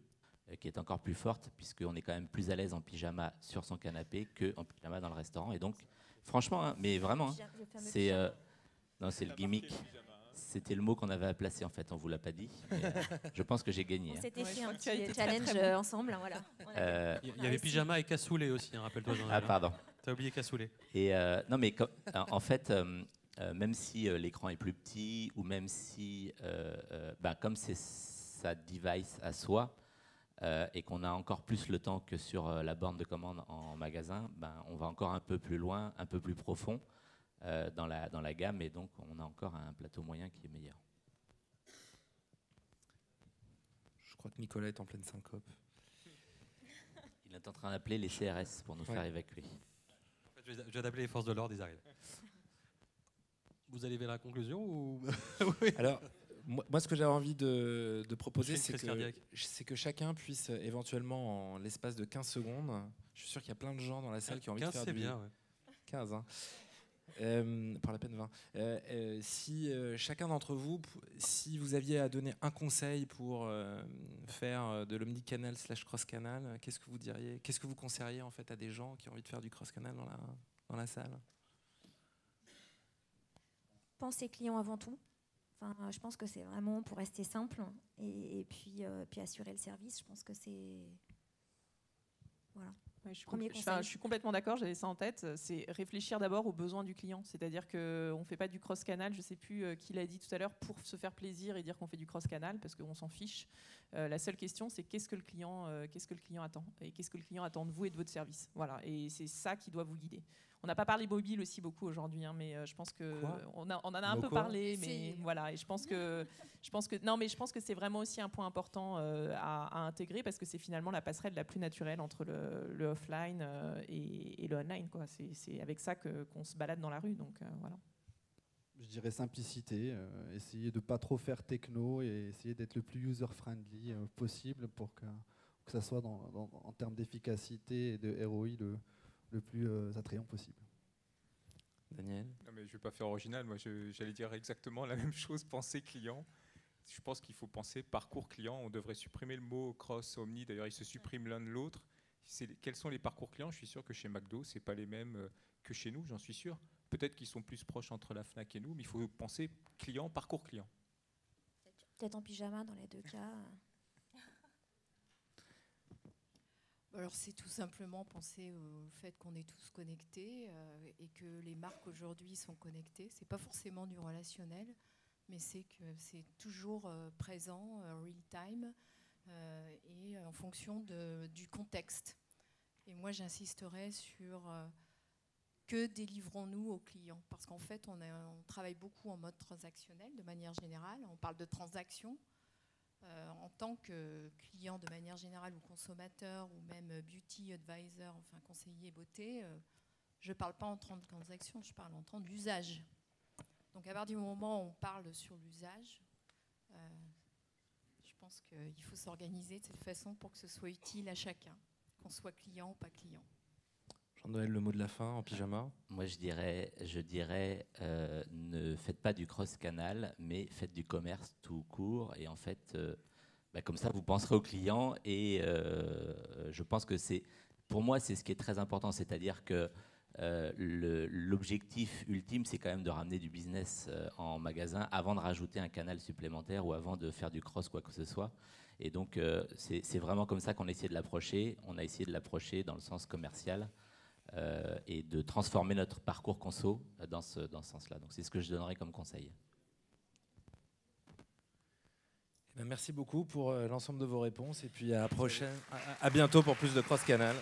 qui est encore plus forte, puisqu'on est quand même plus à l'aise en pyjama sur son canapé qu'en pyjama dans le restaurant. Et donc, franchement, mais vraiment, c'est le gimmick. C'était le mot qu'on avait à placer, en fait. On ne vous l'a pas dit. Je pense que j'ai gagné. On s'était fait un petit challenge ensemble. Voilà. Il y avait pyjama et cassoulet aussi, rappelle-toi. Ah, pardon. Tu as oublié cassoulet. Et non, mais en fait, même si l'écran est plus petit, ou même si, comme c'est sa device à soi, et qu'on a encore plus le temps que sur la borne de commande en magasin, on va encore un peu plus loin, un peu plus profond. dans la gamme, et donc on a encore un plateau moyen qui est meilleur. Je crois que Nicolas est en pleine syncope. Il est en train d'appeler les CRS pour nous faire évacuer. En fait, je viens d'appeler les forces de l'ordre, ils arrivent. Vous allez vers la conclusion ou... Oui. Alors, moi, ce que j'avais envie de proposer, c'est que chacun puisse éventuellement, en l'espace de 15 secondes, je suis sûr qu'il y a plein de gens dans la salle qui ont envie de faire 15, c'est bien, ouais. 15, hein. Par la peine 20. Si chacun d'entre vous, si vous aviez à donner un conseil pour faire de l'omnicanal / cross-canal, qu'est-ce que vous diriez? Qu'est-ce que vous conseilleriez en fait à des gens qui ont envie de faire du cross-canal dans la salle? Pensez client avant tout. Enfin, je pense que c'est vraiment pour rester simple et puis assurer le service. Je pense que c'est... Voilà. Ouais, je suis complètement d'accord, j'avais ça en tête. C'est réfléchir d'abord aux besoins du client. C'est-à-dire qu'on ne fait pas du cross-canal, je ne sais plus qui l'a dit tout à l'heure, pour se faire plaisir et dire qu'on fait du cross-canal, parce qu'on s'en fiche. La seule question, c'est qu'est-ce que le client attend, et qu'est-ce que le client attend de vous et de votre service. Voilà, et c'est ça qui doit vous guider. On n'a pas parlé mobile aussi beaucoup aujourd'hui, hein, mais je pense que on en a un peu parlé, mais voilà. Et je pense que c'est vraiment aussi un point important à intégrer, parce que c'est finalement la passerelle la plus naturelle entre le offline et le online, quoi. C'est avec ça qu'on se balade dans la rue, donc voilà. Je dirais simplicité, essayer de pas trop faire techno et essayer d'être le plus user-friendly possible pour que ça soit en termes d'efficacité et de ROI le plus attrayant possible. Daniel? Non, mais je ne vais pas faire original, moi j'allais dire exactement la même chose, penser client. Je pense qu'il faut penser parcours client, on devrait supprimer le mot cross, omni, d'ailleurs ils se suppriment l'un de l'autre. Quels sont les parcours clients? Je suis sûr que chez McDo, ce n'est pas les mêmes que chez nous, j'en suis sûr. Peut-être qu'ils sont plus proches entre la Fnac et nous, mais il faut penser client, parcours client. Peut-être en pyjama dans les deux cas. Alors c'est tout simplement penser au fait qu'on est tous connectés et que les marques aujourd'hui sont connectées. C'est pas forcément du relationnel, mais c'est que c'est toujours présent, real time, et en fonction du contexte. Et moi j'insisterais sur que délivrons-nous aux clients, parce qu'en fait on travaille beaucoup en mode transactionnel de manière générale. On parle de transactions. En tant que client de manière générale ou consommateur ou même beauty advisor, enfin conseiller beauté, je ne parle pas en temps de transaction, je parle en temps d'usage. Donc à partir du moment où on parle sur l'usage, je pense qu'il faut s'organiser de cette façon pour que ce soit utile à chacun, qu'on soit client ou pas client. Jean-Noël, le mot de la fin en pyjama? Moi, je dirais ne faites pas du cross-canal, mais faites du commerce tout court. Et en fait, comme ça, vous penserez aux clients. Et je pense que pour moi, c'est ce qui est très important. C'est-à-dire que l'objectif ultime, c'est quand même de ramener du business en magasin avant de rajouter un canal supplémentaire ou avant de faire du cross, quoi que ce soit. Et donc, c'est vraiment comme ça qu'on a essayé de l'approcher. On a essayé de l'approcher dans le sens commercial. Et de transformer notre parcours conso dans ce sens-là. Donc c'est ce que je donnerais comme conseil. Merci beaucoup pour l'ensemble de vos réponses et puis à bientôt pour plus de Cross Canal.